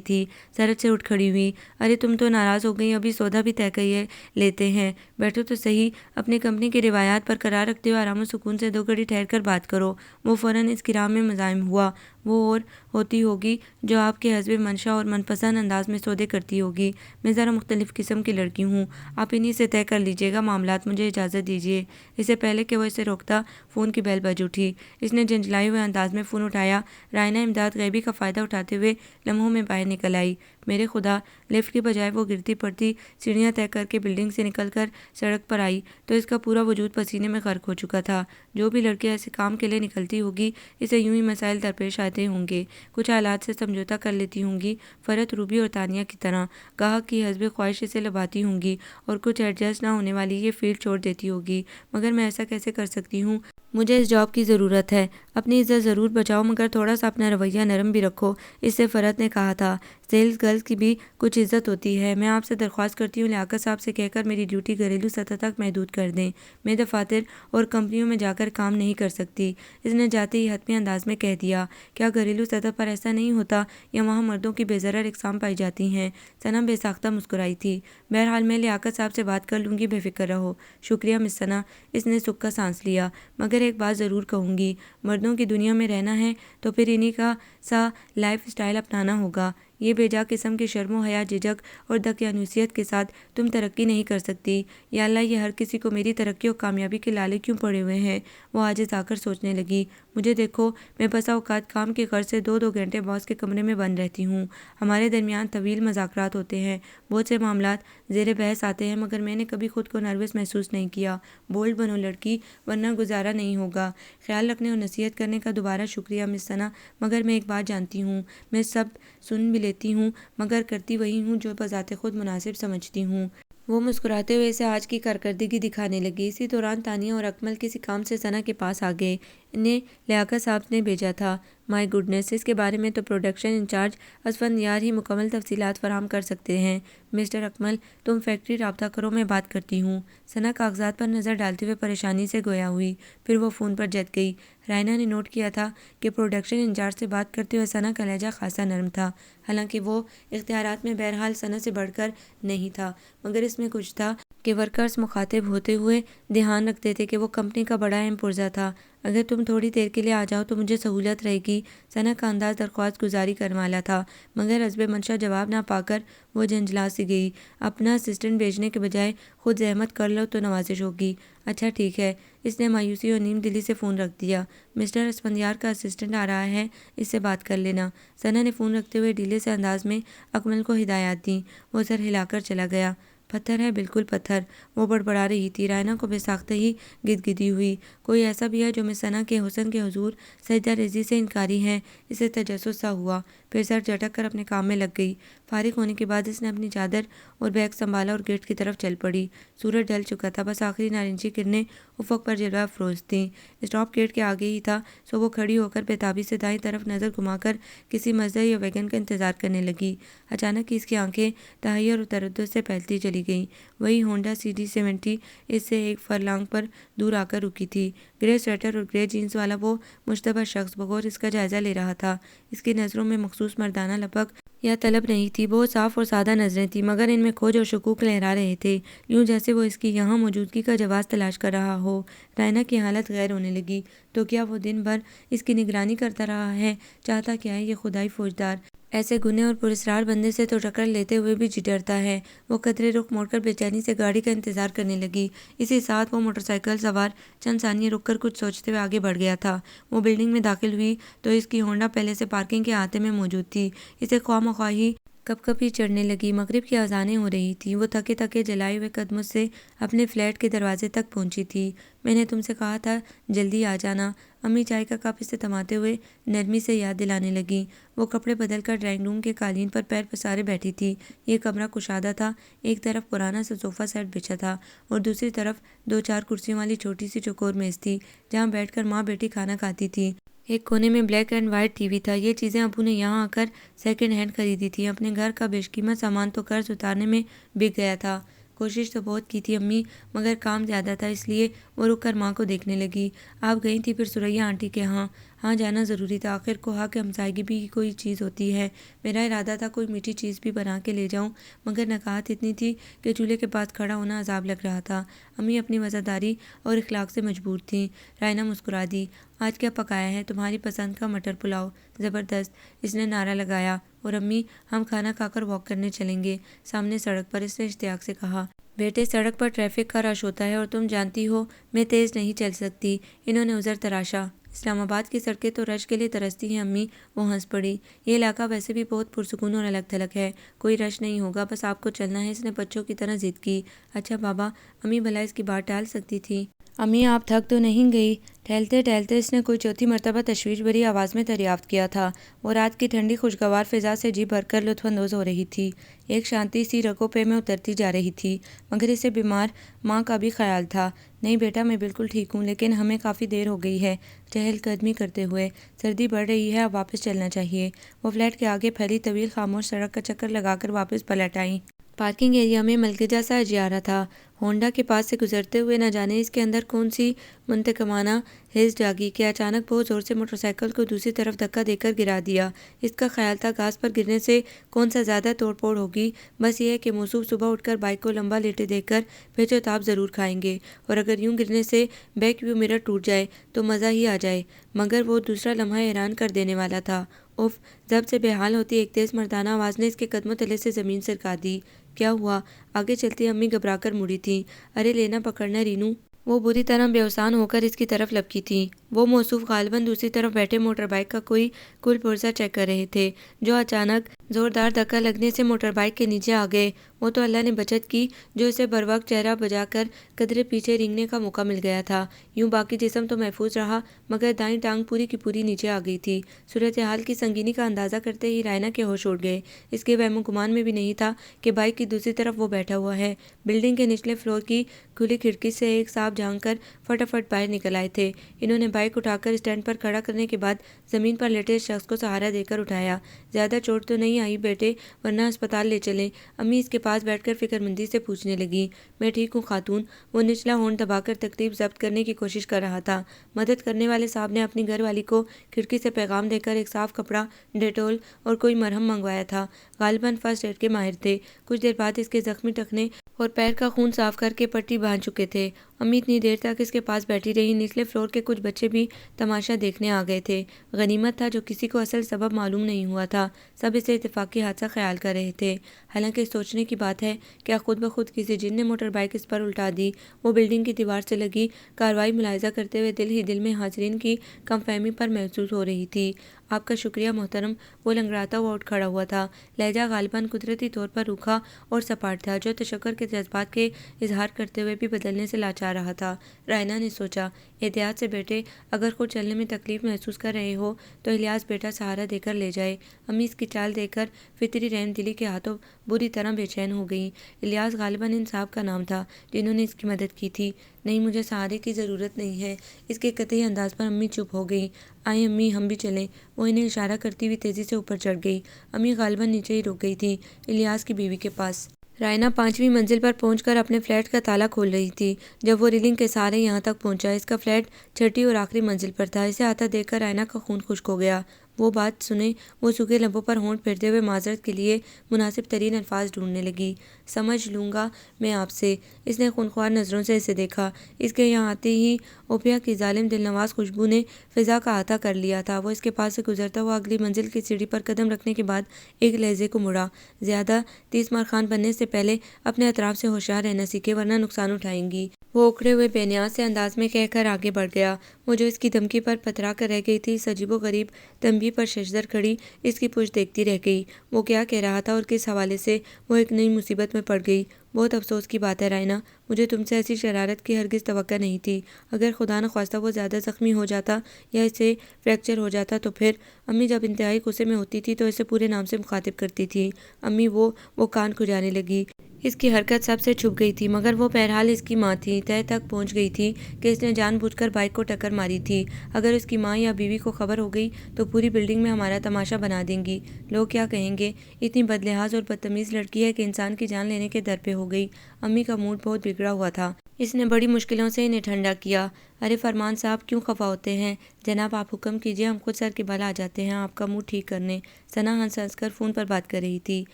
تھی۔ سرت سے اٹھ کھڑی ہوئی۔ ارے تم تو ناراض ہو گئی، ابھی سودا بھی طے کر لیتے ہیں، بیٹھو تو صحیح۔ اپنی کمپنی کی روایات پر قرار رکھتے ہوئے آرام و سکون سے 2 گھڑی ٹھہر کر بات کرو۔ وہ فوراً اس کی راہ میں مزاحم ہوا۔ وہ اور ہوتی ہوگی جو آپ کے حسب منشا اور من پسند انداز میں سودے کرتی ہوگی۔ میں ذرا مختلف قسم کی لڑکی ہوں، آپ انہی سے طے کر لیجیے گا معاملات، مجھے اجازت دیجیے۔ اس سے پہلے کہ وہ اسے روکتا، فون کی بیل بج اٹھی۔ اس نے جھنجھلائے ہوئے انداز میں فون اٹھایا۔ رائنا امداد غیبی کا فائدہ اٹھاتے ہوئے لمحوں میں باہر نکل آئی۔ میرے خدا! لفٹ کی بجائے وہ گرتی پڑتی سیڑھیاں طے کر کے بلڈنگ سے نکل کر سڑک پر آئی تو اس کا پورا وجود پسینے میں غرق ہو چکا تھا۔ جو بھی لڑکی ایسے کام کے لیے نکلتی ہوگی، اسے یوں ہی مسائل درپیش آتے ہوں گے، کچھ حالات سے سمجھوتا کر لیتی ہوں گی، فرت، روبی اور تانیہ کی طرح، گاہک کی حسب خواہش اسے لبھاتی ہوں گی اور کچھ ایڈجسٹ نہ ہونے والی یہ فیلڈ چھوڑ دیتی ہوگی۔ مگر میں ایسا کیسے کر سکتی ہوں؟ مجھے اس جاب کی ضرورت ہے۔ اپنی عزت ضرور بچاؤ مگر تھوڑا سا اپنا رویہ نرم بھی رکھو، اس سے فرت نے کہا تھا۔ سیلز گرلز کی بھی کچھ عزت ہوتی ہے۔ میں آپ سے درخواست کرتی ہوں لیاقت صاحب سے کہہ کر میری ڈیوٹی گھریلو سطح تک محدود کر دیں۔ میں دفاتر اور کمپنیوں میں جا کر کام نہیں کر سکتی، اس نے جاتے ہی حتمی انداز میں کہہ دیا۔ کیا گھریلو سطح پر ایسا نہیں ہوتا یا وہاں مردوں کی بے ضرر اقسام پائی جاتی ہیں؟ ثنا بے ساختہ مسکرائی تھی۔ بہرحال میں لیاقت صاحب سے بات کر لوں گی، بے فکر رہو۔ شکریہ مس ثنا، اس نے سکھ کا سانس لیا۔ مگر ایک بات ضرور کہوں گی، مردوں کی دنیا میں رہنا ہے تو پھر انہی کا سا لائف سٹائل اپنانا ہوگا۔ یہ بے جا قسم کی شرم و حیا، جھجک اور دقیانوسیت کے ساتھ تم ترقی نہیں کر سکتی۔ یا اللہ، یہ ہر کسی کو میری ترقی اور کامیابی کے لالے کیوں پڑے ہوئے ہیں؟ وہ عاجز آ کر سوچنے لگی۔ مجھے دیکھو، میں بسا اوقات کام کی غرض سے 2 گھنٹے باس کے کمرے میں بند رہتی ہوں۔ ہمارے درمیان طویل مذاکرات ہوتے ہیں، بہت سے معاملات زیر بحث آتے ہیں، مگر میں نے کبھی خود کو نروس محسوس نہیں کیا۔ بولڈ بنو لڑکی، ورنہ گزارا نہیں ہوگا۔ خیال رکھنے اور نصیحت کرنے کا دوبارہ شکریہ مس ثنا، مگر میں ایک بات جانتی ہوں، میں سب سن بھی لیتی ہوں مگر کرتی وہی ہوں جو بذات خود مناسب سمجھتی ہوں۔ وہ مسکراتے ہوئے اسے آج کی کارکردگی دکھانے لگی۔ اسی دوران تانیہ اور اکمل کسی کام سے ثنا کے پاس آ گئے۔ انہیں لیاقت صاحب نے بھیجا تھا۔ مائی گوڈنس، اس کے بارے میں تو پروڈکشن انچارج اسفندیار ہی مکمل تفصیلات فراہم کر سکتے ہیں۔ مسٹر اکمل، تم فیکٹری رابطہ کرو، میں بات کرتی ہوں۔ ثنا کاغذات پر نظر ڈالتے ہوئے پریشانی سے گویا ہوئی، پھر وہ فون پر جت گئی۔ رائنا نے نوٹ کیا تھا کہ پروڈکشن انچارج سے بات کرتے ہوئے ثنا کا لہجہ خاصا نرم تھا، حالانکہ وہ اختیارات میں بہرحال ثنا سے بڑھ کر نہیں تھا، مگر اس میں کچھ تھا کہ ورکرز مخاطب ہوتے ہوئے دھیان رکھتے تھے کہ وہ کمپنی کا بڑا اہم پرزہ تھا۔ اگر تم تھوڑی دیر کے لیے آ جاؤ تو مجھے سہولت رہے گی۔ ثنا کا انداز درخواست گزاری کرنے والا تھا، مگر حسب منشا جواب نہ پا کر وہ جھنجھلا سی گئی۔ اپنا اسسٹنٹ بھیجنے کے بجائے خود زحمت کر لو تو نوازش ہوگی۔ اچھا ٹھیک ہے، اس نے مایوسی اور نیم دلی سے فون رکھ دیا۔ مسٹر اسفندیار کا اسسٹنٹ آ رہا ہے، اس سے بات کر لینا۔ ثنا نے فون رکھتے ہوئے ڈھیلے سے انداز میں اکمل کو ہدایات دیں۔ وہ سر ہلا کر چلا گیا۔ پتھر ہے، بالکل پتھر، وہ بڑبڑا رہی تھی۔ رائنا کو بے ساختہ ہی گدگدی ہوئی۔ کوئی ایسا بھی ہے جو مس ثنا کے حسن کے حضور سجدہ ریزی سے انکاری ہے؟ اسے تجسس سا ہوا، پھر سر جھٹک کر اپنے کام میں لگ گئی۔ فارغ ہونے کے بعد اس نے اپنی چادر اور بیگ سنبھالا اور گیٹ کی طرف چل پڑی۔ سورج ڈھل چکا تھا، بس آخری نارنجی کرنیں افق پر جلوہ افروز تھیں۔ اسٹاپ گیٹ کے آگے ہی تھا، سو وہ کھڑی ہو کر بے-تابی سے دائیں طرف نظر گھما کر کسی مزدہ یا ویگن کا انتظار کرنے لگی۔ اچانک ہی اس کی آنکھیں تحیر اور تردد سے پھیلتی چلی گئیں۔ وہی ہونڈا CD70 اس سے 1 فرلانگ پر دور آ کر رکی تھی۔ گرے سویٹر اور گرے جینز والا وہ مشتبہ شخص بغور اس کا جائزہ لے رہا تھا۔ اس کی نظروں میں مخصوص مردانہ لپک یا طلب نہیں تھی، بہت صاف اور سادہ نظریں تھیں، مگر ان میں کھوج اور شکوک لہرا رہے تھے، یوں جیسے وہ اس کی یہاں موجودگی کا جواز تلاش کر رہا ہو۔ رائنا کی حالت غیر ہونے لگی۔ تو کیا وہ دن بھر اس کی نگرانی کرتا رہا ہے؟ چاہتا کیا ہے یہ خدائی فوجدار؟ ایسے گنے اور پراسرار بندے سے تو ٹکر لیتے ہوئے بھی جی ڈرتا ہے۔ وہ قدرے رخ موڑ کر بے چینی سے گاڑی کا انتظار کرنے لگی۔ اسی ساتھ وہ موٹر سائیکل سوار چند ثانیے رک کر کچھ سوچتے ہوئے آگے بڑھ گیا تھا۔ وہ بلڈنگ میں داخل ہوئی تو اس کی ہونڈا پہلے سے پارکنگ کے احاطے میں موجود تھی۔ اسے خواہ مخواہ ہی کپ کپی چڑھنے لگی۔ مغرب کی اذانیں ہو رہی تھیں۔ وہ تھکے تھکے جلائے ہوئے قدموں سے اپنے فلیٹ کے دروازے تک پہنچی تھی۔ میں نے تم سے کہا تھا جلدی آ جانا، امی چائے کا کپ اسے تھماتے ہوئے نرمی سے یاد دلانے لگیں۔ وہ کپڑے بدل کر ڈرائنگ روم کے قالین پر پیر پسارے بیٹھی تھی۔ یہ کمرہ کشادہ تھا۔ ایک طرف پرانا سا صوفہ سیٹ بچھا تھا اور دوسری طرف 2-4 کرسیوں والی چھوٹی سی چوکور میز تھی جہاں بیٹھ کر ماں بیٹی کھانا کھاتی تھی۔ ایک کونے میں black and white T V تھا۔ یہ چیزیں ابو نے یہاں آ کر سیکنڈ ہینڈ خریدی تھیں۔ اپنے گھر کا بیش قیمت سامان تو قرض اتارنے میں بک گیا تھا۔ کوشش تو بہت کی تھی امی، مگر کام زیادہ تھا، اس لیے وہ رک کر ماں کو دیکھنے لگی۔ آپ گئی تھی پھر سریا آنٹی کے ہاں؟ ہاں جانا ضروری تھا، آخر کو حق ہمسائیگی بھی کوئی چیز ہوتی ہے۔ میرا ارادہ تھا کوئی میٹھی چیز بھی بنا کے لے جاؤں، مگر نکہت اتنی تھی کہ چولہے کے پاس کھڑا ہونا عذاب لگ رہا تھا۔ امی اپنی وفاداری اور اخلاق سے مجبور تھیں۔ رائنا مسکرا دی۔ آج کیا پکایا ہے؟ تمہاری پسند کا مٹر پلاؤ۔ زبردست، اس نے نعرہ لگایا۔ اور امی ہم کھانا کھا کر واک کرنے چلیں گے سامنے سڑک پر، اس نے اشتیاق سے کہا۔ بیٹے سڑک پر ٹریفک کا رش ہوتا ہے اور تم جانتی ہو میں تیز نہیں چل سکتی۔ انہوں نے عذر تراشا۔ اسلام آباد کی سڑکیں تو رش کے لیے ترستی ہیں امی، وہ ہنس پڑی۔ یہ علاقہ ویسے بھی بہت پرسکون اور الگ تھلگ ہے، کوئی رش نہیں ہوگا، بس آپ کو چلنا ہے، اس نے بچوں کی طرح ضد کی۔ اچھا بابا، امی بھلا اس کی بات ٹال سکتی تھی۔ امی آپ تھک تو نہیں گئی؟ ٹہلتے ٹہلتے اس نے کوئی چوتھی مرتبہ تشویش بھری آواز میں دریافت کیا تھا۔ وہ رات کی ٹھنڈی خوشگوار فضا سے جی بھر کر لطف اندوز ہو رہی تھی۔ ایک شانتی سی رگوں پہ میں اترتی جا رہی تھی، مگر اسے بیمار ماں کا بھی خیال تھا۔ نہیں بیٹا میں بالکل ٹھیک ہوں، لیکن ہمیں کافی دیر ہو گئی ہے چہل قدمی کرتے ہوئے، سردی بڑھ رہی ہے، اب واپس چلنا چاہیے۔ وہ فلیٹ کے آگے پھیلی طویل خاموش سڑک کا چکر لگا کر واپس پلٹ آئیں۔ پارکنگ ایریا میں ملکجہ سا اجیارہ تھا۔ ہونڈا کے پاس سے گزرتے ہوئے نہ جانے اس کے اندر کون سی منتقمانہ حس جاگی کہ اچانک بہت زور سے موٹر سائیکل کو دوسری طرف دھکا دے کر گرا دیا۔ اس کا خیال تھا گھاس پر گرنے سے کون سا زیادہ توڑ پھوڑ ہوگی، بس یہ ہے کہ موصوف صبح اٹھ کر بائک کو لمبا لیٹے دیکھ کر پیچ و تاب ضرور کھائیں گے، اور اگر یوں گرنے سے بیک ویو مرر ٹوٹ جائے تو مزہ ہی آ جائے۔ مگر وہ دوسرا لمحہ حیران کر دینے والا تھا۔ اف، ضبط سے بے حال ہوتی ایک تیز مردانہ آواز نے اس کے قدموں تلے سے زمین سرکا دی۔ کیا ہوا؟ آگے چلتی امی گھبرا کر مڑی تھیں۔ ارے لینا پکڑنا رینو۔ وہ بری طرح بیوسان ہو کر اس کی طرف لپکی تھیں۔ وہ موصوف غالباً دوسری طرف بیٹھے موٹر بائیک کا کوئی کل پرزہ چیک کر رہے تھے، جو اچانک زوردار دھکا لگنے سے موٹر بائیک کے نیچے آ گئے۔ وہ تو اللہ نے بچت کی جو اسے بروقت چہرہ بجا کر قدرے پیچھے رینگنے کا موقع مل گیا تھا۔ یوں باقی جسم تو محفوظ رہا، مگر دائیں ٹانگ پوری کی پوری نیچے آ گئی تھی۔ صورتحال کی سنگینی کا اندازہ کرتے ہی رائنا کے ہوش اڑ گئے۔ اس کے وہم و گمان میں بھی نہیں تھا کہ بائیک کی دوسری طرف وہ بیٹھا ہوا ہے۔ بلڈنگ کے نچلے فلور کی کھلی کھڑکی سے ایک صاحب جھانک کر فٹافٹ باہر نکل آئے تھے۔ انہوں نے بائیک اٹھا کر اسٹینڈ پر کھڑا کرنے کے بعد زمین پر لیٹے شخص کو سہارا دے کر اٹھایا۔ زیادہ چوٹ تو نہیں آئی بیٹے، ورنہ ہسپتال لے چلیں؟ امی اس کے پاس بیٹھ کر فکر مندی سے پوچھنے لگیں۔ میں ٹھیک ہوں خاتون۔ وہ نچلا ہونٹ دبا کر تکلیف ضبط کرنے کی کوشش کر رہا تھا۔ مدد کرنے والے صاحب نے اپنی گھر والی کو کھڑکی سے پیغام دے کر ایک صاف کپڑا، ڈیٹول اور کوئی مرہم منگوایا تھا۔ غالباً فرسٹ ایڈ کے ماہر تھے۔ کچھ دیر بعد اس کے زخمی ٹخنے اور پیر کا خون صاف کر کے پٹی باندھ چکے تھے۔ امی اتنی دیر تک اس کے پاس بیٹھی رہی۔ نچلے فلور کے کچھ بچے بھی تماشا دیکھنے آ گئے تھے۔ غنیمت تھا جو کسی کو اصل سبب معلوم نہیں ہوا تھا۔ سب اسے اتفاقی حادثہ خیال کر رہے تھے۔ حالانکہ سوچنے کی بات ہے، کیا خود بخود کسی جن نے موٹر بائیک اس پر الٹا دی؟ وہ بلڈنگ کی دیوار سے لگی کارروائی ملاحظہ کرتے ہوئے دل ہی دل میں حاضرین کی کم فہمی پر محسوس ہو رہی تھی۔ آپ کا شکریہ محترم۔ وہ لنگڑاتا ہوا اٹھ کھڑا ہوا تھا۔ لہجہ غالباً قدرتی طور پر روکھا اور سپاٹ تھا، جو تشکر کے جذبات کے اظہار کرتے ہوئے بھی بدلنے سے لاچار رہا تھا۔ رائنا نے سوچا، احتیاط سے بیٹے، اگر خود چلنے میں تکلیف محسوس کر رہے ہو تو الیاس بیٹا سہارا دے کر لے جائے۔ امی اس کی چال دیکھ کر فطری رحم دلی کے ہاتھوں بری طرح بے چین ہو گئیں۔ الیاس غالباً ان صاحب کا نام تھا جنہوں نے اس کی مدد کی تھی۔ نہیں، مجھے سہارے کی ضرورت نہیں ہے۔ اس کے قطعی انداز پر امی چپ ہو گئیں۔ آئیں امی، ہم بھی چلیں۔ وہ انہیں اشارہ کرتی ہوئی تیزی سے اوپر چڑھ گئی۔ امی غالباً نیچے ہی رک گئی تھیں، الیاس کی بیوی کے پاس۔ رائنا 5ویں منزل پر پہنچ کر اپنے فلیٹ کا تالا کھول رہی تھی جب وہ ریلنگ کے سہارے یہاں تک پہنچا۔ اس کا فلیٹ چھٹی اور آخری منزل پر تھا۔ اسے آتا دیکھ کر رائنا کا خون خشک ہو گیا۔ وہ بات سنے وہ سوکھے لبوں پر ہونٹ پھیرتے ہوئے معذرت کے لیے مناسب ترین الفاظ ڈھونڈنے لگی۔ سمجھ لوں گا میں آپ سے۔ اس نے خونخوار نظروں سے اسے دیکھا۔ اس کے یہاں آتے ہی اوپیا کی ظالم دل نواز خوشبو نے فضا کا احاطہ کر لیا تھا۔ وہ اس کے پاس سے گزرتا ہوا اگلی منزل کی سیڑھی پر قدم رکھنے کے بعد ایک لہجے کو مڑا۔ زیادہ تیز مار خان بننے سے پہلے اپنے اطراف سے ہوشیار رہنا سیکھے ورنہ نقصان اٹھائیں گی۔ وہ اکھڑے ہوئے بے نیاز سے انداز میں کہہ کر آگے بڑھ گیا۔ وہ جو اس کی دھمکی پر پترا کر رہ گئی تھی، اس عجیب و غریب تنبیہ پر ششدر کھڑی اس کی پشت دیکھتی رہ گئی۔ وہ کیا کہہ رہا تھا اور کس حوالے سے وہ ایک نئی مصیبت میں پڑ گئی۔ بہت افسوس کی بات ہے رائنا، مجھے تم سے ایسی شرارت کی ہرگز توقع نہیں تھی۔ اگر خدا نخواستہ وہ زیادہ زخمی ہو جاتا یا اسے فریکچر ہو جاتا تو پھر؟ امی جب انتہائی غصے میں ہوتی تھی تو اسے پورے نام سے مخاطب کرتی تھی۔ امی وہ کان کھجانے لگی۔ اس کی حرکت سب سے چھپ گئی تھی، مگر وہ بہرحال اس کی ماں تھی۔ تہہ تک پہنچ گئی تھی کہ اس نے جان بوجھ کر بائیک کو ٹکر ماری تھی۔ اگر اس کی ماں یا بیوی کو خبر ہو گئی تو پوری بلڈنگ میں ہمارا تماشا بنا دیں گی۔ لوگ کیا کہیں گے؟ اتنی بدلحاظ اور بدتمیز لڑکی ہے کہ انسان کی جان لینے کے در پہ ہو گئی۔ امی کا موڈ بہت بگڑا ہوا تھا۔ اس نے بڑی مشکلوں سے انہیں ٹھنڈا کیا۔ ارے فرمان صاحب کیوں خفا ہوتے ہیں؟ جناب آپ حکم کیجیے، ہم خود سر کے بل آ جاتے ہیں آپ کا موڈ ٹھیک کرنے۔ ثنا ہنس ہنس کر فون پر بات کر رہی تھی۔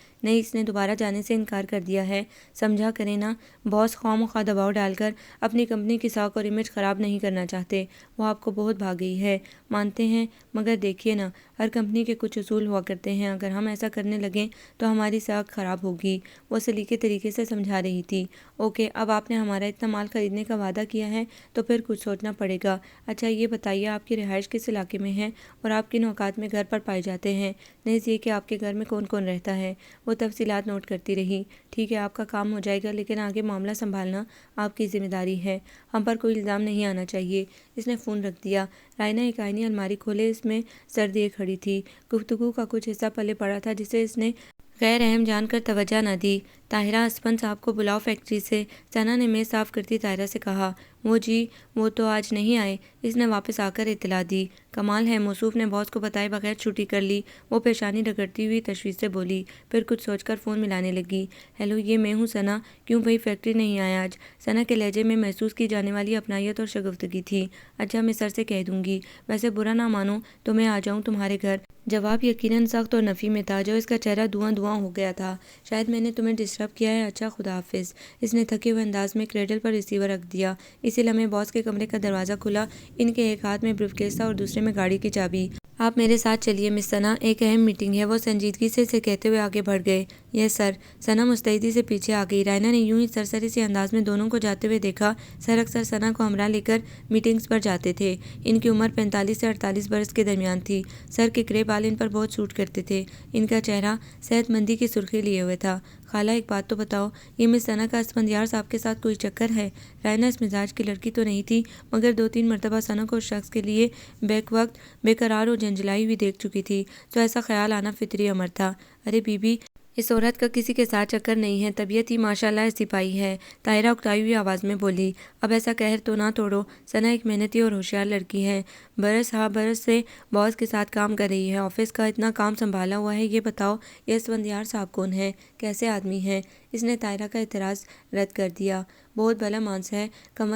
نہیں، اس نے دوبارہ جانے سے انکار کر دیا ہے۔ سمجھا کریں نا، باس خواہ مخواہ دباؤ ڈال کر اپنی کمپنی کی ساکھ اور امیج خراب نہیں کرنا چاہتے۔ وہ آپ کو بہت بھا گئی ہے، مانتے ہیں، مگر دیکھیے نا، ہر کمپنی کے کچھ اصول ہوا کرتے ہیں۔ اگر ہم ایسا کرنے لگیں تو ہماری ساکھ خراب ہوگی۔ وہ سلیقے طریقے سے سمجھا رہی تھی۔ اوکے، اب آپ نے ہمارا اتنا مال خریدنے کا وعدہ کیا ہے تو پھر کچھ سوچنا پڑے گا۔ اچھا یہ بتائیے آپ کی رہائش کس علاقے میں ہے اور آپ کن اوقات میں گھر پر پائے جاتے ہیں؟ نیز یہ کہ آپ کے گھر میں کون کون رہتا ہے؟ وہ تفصیلات نوٹ کرتی رہی۔ ٹھیک ہے، آپ کا کام ہو جائے گا، لیکن آگے معاملہ سنبھالنا آپ کی ذمہ داری ہے۔ ہم پر کوئی الزام نہیں آنا چاہیے۔ اس نے فون رکھ دیا۔ رائنا ایک آئینی الماری کھولے اس میں سر دیے کھڑی تھی۔ گفتگو کا کچھ حصہ پلے پڑا تھا جسے اس نے غیر اہم جان کر توجہ نہ دی۔ طاہرہ اسپن صاحب کو بلاؤ فیکٹری سے، ثنا نے میز صاف کرتی طاہرہ سے کہا۔ وہ جی، وہ تو آج نہیں آئے، اس نے واپس آ کر اطلاع دی۔ کمال ہے، موصوف نے باس کو بتائے بغیر چھٹی کر لی۔ وہ پیشانی رگڑتی ہوئی تشویش سے بولی، پھر کچھ سوچ کر فون ملانے لگی۔ ہیلو، یہ میں ہوں ثنا، کیوں بھائی فیکٹری نہیں آیا آج؟ ثنا کے لہجے میں محسوس کی جانے والی اپنائیت اور شگفتگی تھی۔ اچھا، میں سر سے کہہ دوں گی، ویسے برا نہ مانو تو میں آ جاؤں تمہارے گھر؟ جواب یقیناً سخت اور نفی میں تھا، جو اس کا چہرہ دھواں دھواں ہو گیا تھا۔ شاید میں نے تمہیں ڈسٹرب کیا ہے۔ اچھا، خدا حافظ۔ اس نے تھکے ہوئے انداز میں کریڈل پر ریسیور رکھ دیا۔ اسی لمحے باس کے کمرے کا دروازہ کھلا۔ ان کے ایک ہاتھ میں بریف کیس تھا اور دوسرے میں گاڑی کی چابی۔ آپ میرے ساتھ چلیے مس ثنا، ایک اہم میٹنگ ہے۔ وہ سنجیدگی سے اسے کہتے ہوئے آگے بڑھ گئے۔ یس سر۔ ثنا مستعدی سے پیچھے آ گئی۔ رائنا نے یوں ہی سرسری سے انداز میں دونوں کو جاتے ہوئے دیکھا۔ سر اکثر ثنا کو ہمراہ لے کر میٹنگز پر جاتے تھے۔ ان کی عمر 45 سے 48 برس کے درمیان تھی۔ سر کے گرے بال ان پر بہت سوٹ کرتے تھے۔ ان کا چہرہ صحت مندی کی سرخی لیے ہوئے تھا۔ خالہ ایک بات تو بتاؤ، یہ مس ثنا کا اسفندیار صاحب کے ساتھ کوئی چکر ہے؟ رائنا اس مزاج کی لڑکی تو نہیں تھی، مگر 2-3 مرتبہ ثنا کو اس شخص کے لیے بیک وقت بے قرار اور جھنجھلائی ہوئی دیکھ چکی تھی، تو ایسا خیال آنا فطری امر تھا۔ ارے بی بی، اس عورت کا کسی کے ساتھ چکر نہیں ہے، طبیعت ہی ماشاءاللہ ایسی پائی ہے، طاہرہ اکتائی ہوئی آواز میں بولی۔ اب ایسا قہر تو نہ توڑو، ثنا ایک محنتی اور ہوشیار لڑکی ہے، برس ہا برس سے باس کے ساتھ کام کر رہی ہے، آفس کا اتنا کام سنبھالا ہوا ہے۔ یہ بتاؤ، یہ اسفندیار صاحب کون ہے؟ کیسے آدمی ہیں؟ اس نے طاہرہ کا اعتراض رد کر دیا۔ بہت بھلا مانس ہے، کم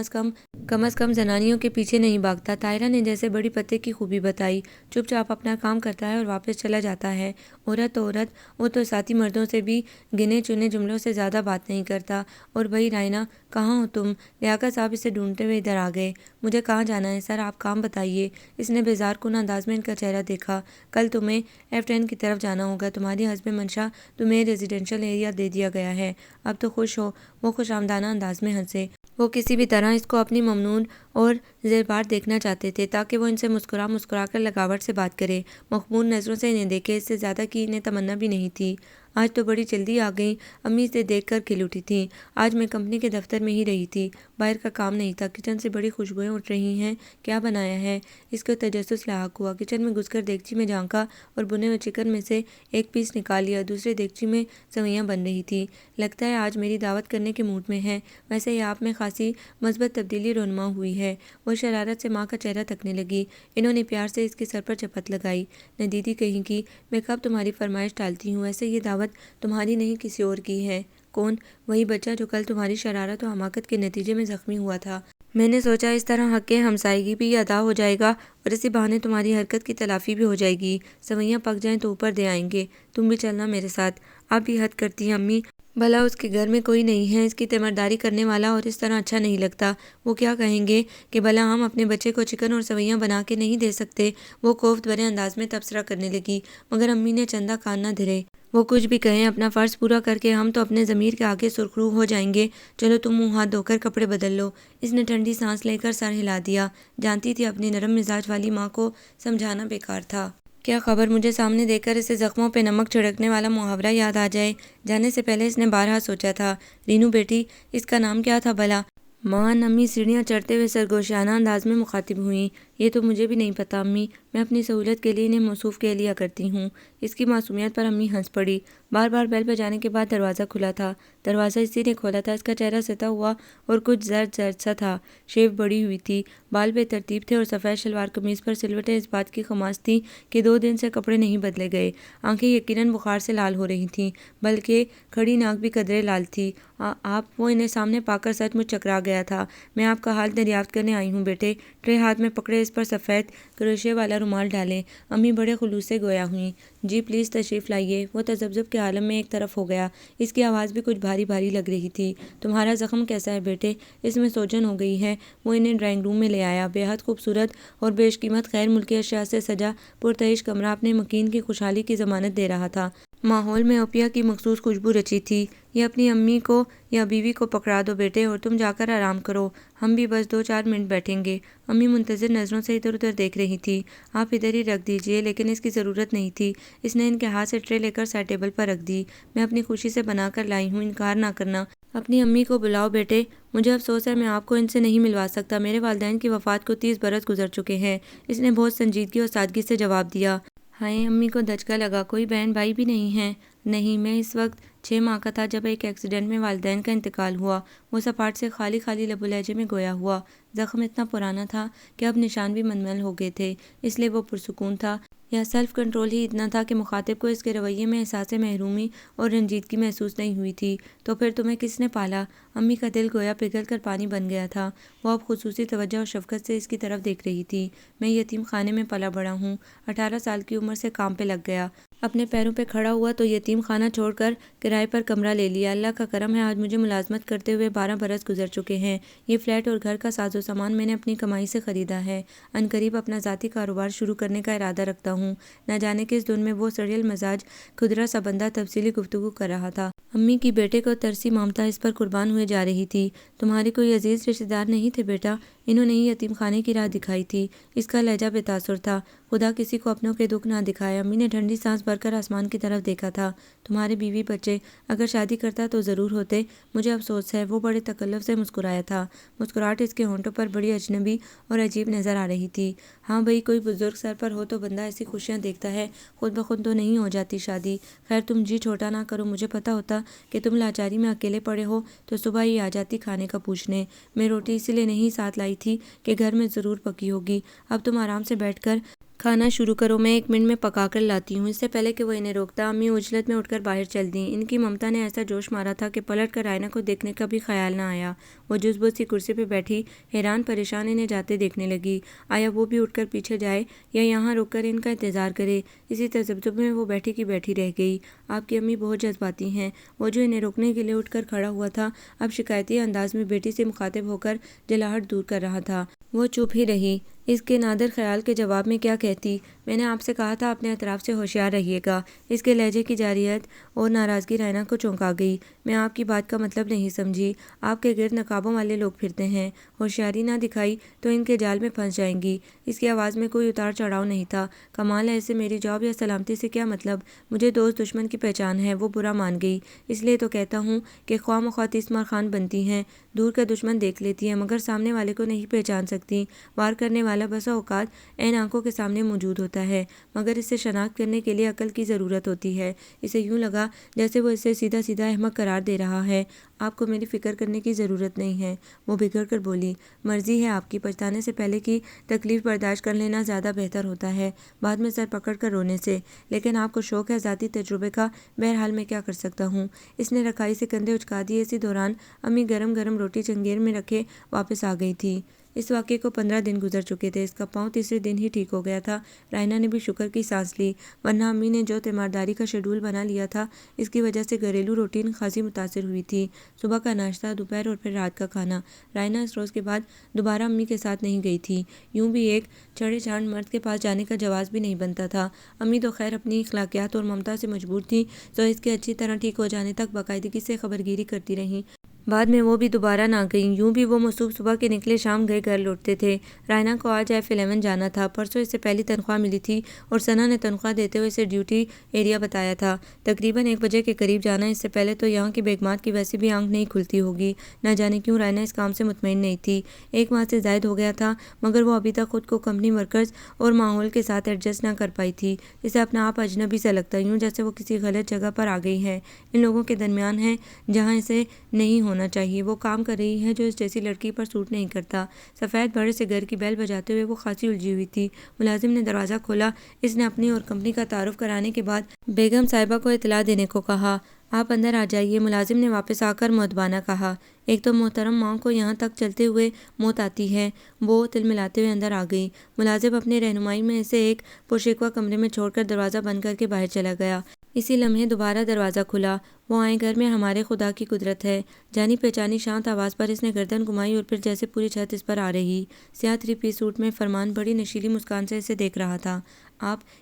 از کم زنانیوں کے پیچھے نہیں بھاگتا۔ طاہرہ نے جیسے بڑی پتے کی خوبی بتائی۔ چپ چاپ اپنا کام کرتا ہے اور واپس چلا جاتا ہے۔ عورت تو عورت، وہ تو ساتھی مردوں سے بھی گنے چنے جملوں سے زیادہ بات نہیں کرتا۔ اور بھائی رائنا، کہاں ہو تم؟ لیاقت صاحب اسے ڈھونڈتے ہوئے ادھر آ گئے۔ مجھے کہاں جانا ہے سر، آپ کام بتائیے۔ اس نے بیزار کن انداز میں ان کا چہرہ دیکھا۔ کل تمہیں F10 کی طرف جانا ہوگا، تمہاری حسب منشا تمہیں ریزیڈینشل ایریا دے دیا گیا ہے، اب تو خوش ہو؟ وہ خوش آمدانہ انداز میں ہنسے۔ وہ کسی بھی طرح اس کو اپنی ممنون اور زیربار دیکھنا چاہتے تھے تاکہ وہ ان سے مسکرا کر لگاوٹ سے بات کرے، مخمور نظروں سے انہیں دیکھے۔ اس سے زیادہ کی انہیں تمنا بھی نہیں تھی۔ آج تو بڑی جلدی آ گئیں، امی اسے دیکھ کر کھل اٹھی تھیں۔ آج میں کمپنی کے دفتر میں ہی رہی تھی، باہر کا کام نہیں تھا۔ کچن سے بڑی خوشبوئیں اٹھ رہی ہیں، کیا بنایا ہے؟ اس کو تجسس لاحق ہوا۔ کچن میں گھس کر دیگچی میں جھانکا اور بنے ہوئے چکن میں سے ایک پیس نکال لیا۔ دوسرے دیگچی میں سوئیاں بن رہی تھیں۔ لگتا ہے آج میری دعوت کرنے کے موڈ میں ہے، ویسے ہی آپ میں خاصی مثبت تبدیلی رونما ہوئی ہے۔ وہ شرارت سے ماں کا چہرہ تکنے لگی۔ انہوں نے پیار سے اس کے سر پر چپت لگائی۔ ندیدی کہیں کی، میں کب تمہاری فرمائش ٹالتی ہوں، ایسے یہ دعوت تمہاری نہیں کسی اور کی ہے۔ کون؟ وہی بچہ جو کل تمہاری شرارت و حماقت کے نتیجے میں زخمی ہوا تھا۔ میں نے سوچا اس طرح حق ہمسائیگی بھی ادا ہو جائے گا اور اسی بہانے تمہاری حرکت کی تلافی بھی ہو جائے گی۔ سوئیاں پک جائیں تو اوپر دے آئیں گے، تم بھی چلنا میرے ساتھ۔ آپ بھی حد کرتی ہیں امی، بھلا اس کے گھر میں کوئی نہیں ہے اس کی تیمارداری کرنے والا، اور اس طرح اچھا نہیں لگتا۔ وہ کیا کہیں گے کہ بھلا ہم اپنے بچے کو چکن اور سویاں بنا کے نہیں دے سکتے؟ وہ کوفت بھرے انداز میں تبصرہ کرنے لگی، مگر امی نے چندہ کان نہ دھرے۔ وہ کچھ بھی کہیں، اپنا فرض پورا کر کے ہم تو اپنے ضمیر کے آگے سرخرو ہو جائیں گے۔ چلو تم منہ ہاتھ دھو کر کپڑے بدل لو۔ اس نے ٹھنڈی سانس لے کر سر ہلا دیا۔ جانتی تھی اپنی نرم مزاج والی ماں کو سمجھانا بیکار تھا۔ کیا خبر مجھے سامنے دیکھ کر اسے زخموں پہ نمک چھڑکنے والا محاورہ یاد آ جائے۔ جانے سے پہلے اس نے بارہا سوچا تھا، رینو بیٹی اس کا نام کیا تھا بھلا؟ ماں امی سیڑھیاں چڑھتے ہوئے سرگوشیانہ انداز میں مخاطب ہوئیں۔ یہ تو مجھے بھی نہیں پتا امی، میں اپنی سہولت کے لیے انہیں موصوف کہہ لیا کرتی ہوں۔ اس کی معصومیت پر امی ہنس پڑی۔ بار بار بیل بجانے کے بعد دروازہ کھلا تھا۔ دروازہ اسی نے کھولا تھا۔ اس کا چہرہ ستا ہوا اور کچھ زرد زرد سا تھا، شیو بڑی ہوئی تھی، بال بے ترتیب تھے اور سفید شلوار قمیض پر سلوٹیں اس بات کی خماس تھیں کہ 2 دن سے کپڑے نہیں بدلے گئے۔ آنکھیں یقیناً بخار سے لال ہو رہی تھیں، بلکہ کھڑی ناک بھی قدرے لال تھی۔ آپ، وہ انہیں سامنے پا کر سچ مچ چکرا گیا تھا۔ میں آپ کا حال دریافت کرنے آئی ہوں بیٹے۔ ٹرے ہاتھ میں پکڑے اس پر سفید کروشیے والا رومال ڈالے۔ امی بڑے خلوص سے گویا ہوئیں۔ جی پلیز تشریف لائیے۔ وہ تذبذب کے عالم میں ایک طرف ہو گیا۔ اس کی آواز بھی کچھ بھاری بھاری لگ رہی تھی۔ تمہارا زخم کیسا ہے بیٹے؟ اس میں سوجن ہو گئی ہے۔ وہ انہیں ڈرائنگ روم میں لے آیا۔ بے حد خوبصورت اور بیش قیمت غیر ملکی اشیاء سے سجا پرتعیش کمرہ اپنے مکین کی خوشحالی کی ضمانت دے رہا تھا۔ ماحول میں اوپیا کی مخصوص خوشبو رچی تھی۔ یہ اپنی امی کو یا بیوی کو پکڑا دو بیٹے اور تم جا کر آرام کرو، ہم بھی بس 2-4 منٹ بیٹھیں گے۔ امی منتظر نظروں سے ادھر ادھر دیکھ رہی تھی۔ آپ ادھر ہی رکھ دیجئے، لیکن اس کی ضرورت نہیں تھی۔ اس نے ان کے ہاتھ سے ٹرے لے کر سائڈ ٹیبل پر رکھ دی۔ میں اپنی خوشی سے بنا کر لائی ہوں، انکار نہ کرنا۔ اپنی امی کو بلاؤ بیٹے۔ مجھے افسوس ہے میں آپ کو ان سے نہیں ملوا سکتا، میرے والدین کی وفات کو 30 برس گزر چکے ہیں۔ اس نے بہت سنجیدگی اور سادگی سے جواب دیا۔ ہائے، امی کو دھچکا لگا۔ کوئی بہن بھائی بھی نہیں ہیں؟ نہیں، میں اس وقت 6 ماہ کا تھا جب ایک ایکسیڈنٹ میں والدین کا انتقال ہوا۔ وہ سپاٹ سے خالی خالی لب و لہجے میں گویا ہوا۔ زخم اتنا پرانا تھا کہ اب نشان بھی منمل ہو گئے تھے، اس لیے وہ پرسکون تھا، یا سیلف کنٹرول ہی اتنا تھا کہ مخاطب کو اس کے رویے میں احساس محرومی اور رنجیدگی محسوس نہیں ہوئی تھی۔ تو پھر تمہیں کس نے پالا؟ امی کا دل گویا پگھل کر پانی بن گیا تھا۔ وہ اب خصوصی توجہ اور شفقت سے اس کی طرف دیکھ رہی تھی۔ میں یتیم خانے میں پلا بڑا ہوں، 18 سال کی عمر سے کام پہ لگ گیا، اپنے پیروں پہ کھڑا ہوا تو یتیم خانہ چھوڑ کر کرائے پر کمرہ لے لیا۔ اللہ کا کرم ہے آج مجھے ملازمت کرتے ہوئے 12 برس گزر چکے ہیں۔ یہ فلیٹ اور گھر کا ساز و سامان میں نے اپنی کمائی سے خریدا ہے۔ عنقریب اپنا ذاتی کاروبار شروع کرنے کا ارادہ رکھتا ہوں۔ نہ جانے کس دھن میں وہ سڑیل مزاج کھدرا سا بندہ تفصیلی گفتگو کر رہا تھا۔ امی کی بیٹے کو ترسی ممتا اس پر قربان ہوئے جا رہی تھی۔ تمہارے کوئی عزیز رشتہ دار نہیں تھے بیٹا؟ انہوں نے ہی یتیم خانے کی راہ دکھائی تھی۔ اس کا لہجہ بے تاثر تھا۔ خدا کسی کو اپنوں کے دکھ نہ دکھائے۔ امی نے ٹھنڈی سانس بھر کر آسمان کی طرف دیکھا تھا۔ تمہارے بیوی بچے، اگر شادی کرتا تو ضرور ہوتے، مجھے افسوس ہے۔ وہ بڑے تکلف سے مسکرایا تھا۔ مسکراہٹ اس کے ہونٹوں پر بڑی اجنبی اور عجیب نظر آ رہی تھی۔ ہاں بھئی، کوئی بزرگ سر پر ہو تو بندہ ایسی خوشیاں دیکھتا ہے، خود بخود تو نہیں ہو جاتی شادی۔ خیر تم جی چھوٹا نہ کرو، مجھے پتا ہوتا کہ تم لاچاری میں اکیلے پڑے ہو تو صبح ہی آ جاتی کھانے کا پوچھنے۔ میں روٹی اسی لیے نہیں ساتھ لائی تھی کہ گھر میں ضرور پکی ہوگی۔ اب تم آرام سے بیٹھ کر کھانا شروع کرو، میں 1 منٹ میں پکا کر لاتی ہوں۔ اس سے پہلے کہ وہ انہیں روکتا، امی عجلت میں اٹھ کر باہر چل دیں۔ ان کی ممتا نے ایسا جوش مارا تھا کہ پلٹ کر آئینہ کو دیکھنے کا بھی خیال نہ آیا۔ وہ جز بز سی کرسی پہ بیٹھی حیران پریشان انہیں جاتے دیکھنے لگی۔ آیا وہ بھی اٹھ کر پیچھے جائے یا یہاں رک کر ان کا انتظار کرے؟ اسی تذبذب میں وہ بیٹھی کی بیٹھی رہ گئی۔ آپ کی امی بہت جذباتی ہیں۔ وہ جو انہیں روکنے کے لیے اٹھ کر کھڑا ہوا تھا، اب شکایتی انداز میں بیٹی سے مخاطب ہو کر جلاہٹ دور کر رہا تھا۔ وہ چپ ہی رہی۔ اس کے نادر خیال کے جواب میں کیا کہتی؟ میں نے آپ سے کہا تھا اپنے اطراف سے ہوشیار رہیے گا۔ اس کے لہجے کی جارحیت اور ناراضگی رائنا کو چونکا گئی۔ میں آپ کی بات کا مطلب نہیں سمجھی۔ آپ کے گرد نقابوں والے لوگ پھرتے ہیں، ہوشیاری نہ دکھائی تو ان کے جال میں پھنس جائیں گی۔ اس کی آواز میں کوئی اتار چڑھاؤ نہیں تھا۔ کمال ہے، اسے میری جاب یا سلامتی سے کیا مطلب؟ مجھے دوست دشمن کی پہچان ہے۔ وہ برا مان گئی۔ اس لیے تو کہتا ہوں کہ خواہ مخواہ تیس مار خان بنتی ہیں، دور کا دشمن دیکھ لیتی ہیں مگر سامنے والے کو نہیں پہچان سکتی۔ وار کرنے والا بسا اوقات عین آنکھوں کے سامنے موجود ہوتا ہوتا ہے، مگر اسے شناخت کرنے کے لیے عقل کی ضرورت ہوتی ہے۔ اسے یوں لگا جیسے وہ اسے سیدھا سیدھا احمق قرار دے رہا ہے۔ آپ کو میری فکر کرنے کی ضرورت نہیں ہے، وہ بگڑ کر بولی۔ مرضی ہے آپ کی، پچھتانے سے پہلے کی تکلیف برداشت کر لینا زیادہ بہتر ہوتا ہے، بعد میں سر پکڑ کر رونے سے۔ لیکن آپ کو شوق ہے ذاتی تجربے کا، بہرحال میں کیا کر سکتا ہوں۔ اس نے رکھائی سے کندھے اچکا دیے۔ اسی دوران امی گرم گرم روٹی چنگیر میں رکھے واپس آ گئی تھی۔ اس واقعے کو 15 دن گزر چکے تھے۔ اس کا پاؤں تیسرے دن ہی ٹھیک ہو گیا تھا۔ رائنا نے بھی شکر کی سانس لی، ورنہ امی نے جو تیمارداری کا شیڈول بنا لیا تھا، اس کی وجہ سے گھریلو روٹین خاصی متاثر ہوئی تھی۔ صبح کا ناشتہ، دوپہر اور پھر رات کا کھانا۔ رائنا اس روز کے بعد دوبارہ امی کے ساتھ نہیں گئی تھی۔ یوں بھی ایک چڑھے چاند مرد کے پاس جانے کا جواز بھی نہیں بنتا تھا۔ امی تو خیر اپنی اخلاقیات اور ممتا سے مجبور تھیں، تو اس کے اچھی طرح ٹھیک ہو جانے تک باقاعدگی سے خبرگیری کرتی رہیں۔ بعد میں وہ بھی دوبارہ نہ گئیں۔ یوں بھی وہ موصوف صبح کے نکلے شام گئے گھر لوٹتے تھے۔ رائنا کو آج F11 جانا تھا۔ پرسوں اسے پہلی تنخواہ ملی تھی اور ثنا نے تنخواہ دیتے ہوئے اسے ڈیوٹی ایریا بتایا تھا۔ تقریباً 1 بجے کے قریب جانا۔ اس سے پہلے تو یہاں کی بیگمات کی ویسے بھی آنکھ نہیں کھلتی ہوگی۔ نہ جانے کیوں رائنا اس کام سے مطمئن نہیں تھی۔ 1 ماہ سے زائد ہو گیا تھا، مگر وہ ابھی تک خود کو کمپنی ورکرز اور ماحول کے ساتھ ایڈجسٹ نہ کر پائی تھی۔ اسے اپنا آپ اجنبی سا لگتا، یوں جیسے وہ کسی غلط جگہ پر آ گئی ہے، ان لوگوں کے درمیان ہے جہاں اسے نہیں ہونا چاہیے۔ وہ کام کر رہی ہے جو اس جیسی لڑکی پر سوٹ نہیں کرتا۔ سفید بڑے سے گھر کی بیل بجاتے ہوئے وہ خاصی الجھی ہوئی تھی۔ ملازم نے دروازہ کھولا۔ اس نے اپنی اور کمپنی کا تعارف کرانے کے بعد بیگم صاحبہ کو اطلاع دینے کو کہا۔ آپ اندر آ جائیے، ملازم نے واپس آ کر مؤدبانہ کہا۔ ایک تو محترم ماں کو یہاں تک چلتے ہوئے موت آتی ہے۔ وہ تلملاتے ہوئے اندر آ گئی۔ ملازم اپنے رہنمائی میں اسے ایک پرشکوہ کمرے میں چھوڑ کر دروازہ بند کر کے باہر چلا گیا۔ اسی لمحے دوبارہ دروازہ کھلا۔ وہ آئیں گھر میں ہمارے خدا کی قدرت ہے۔ جانی پہچانی شانت آواز پر اس نے گردن گھمائی اور پھر جیسے پوری چھت اس پر آ رہی۔ سیاہ 3 پیس سوٹ میں فرمان بڑی نشیلی مسکان سے اسے دیکھ رہا تھا۔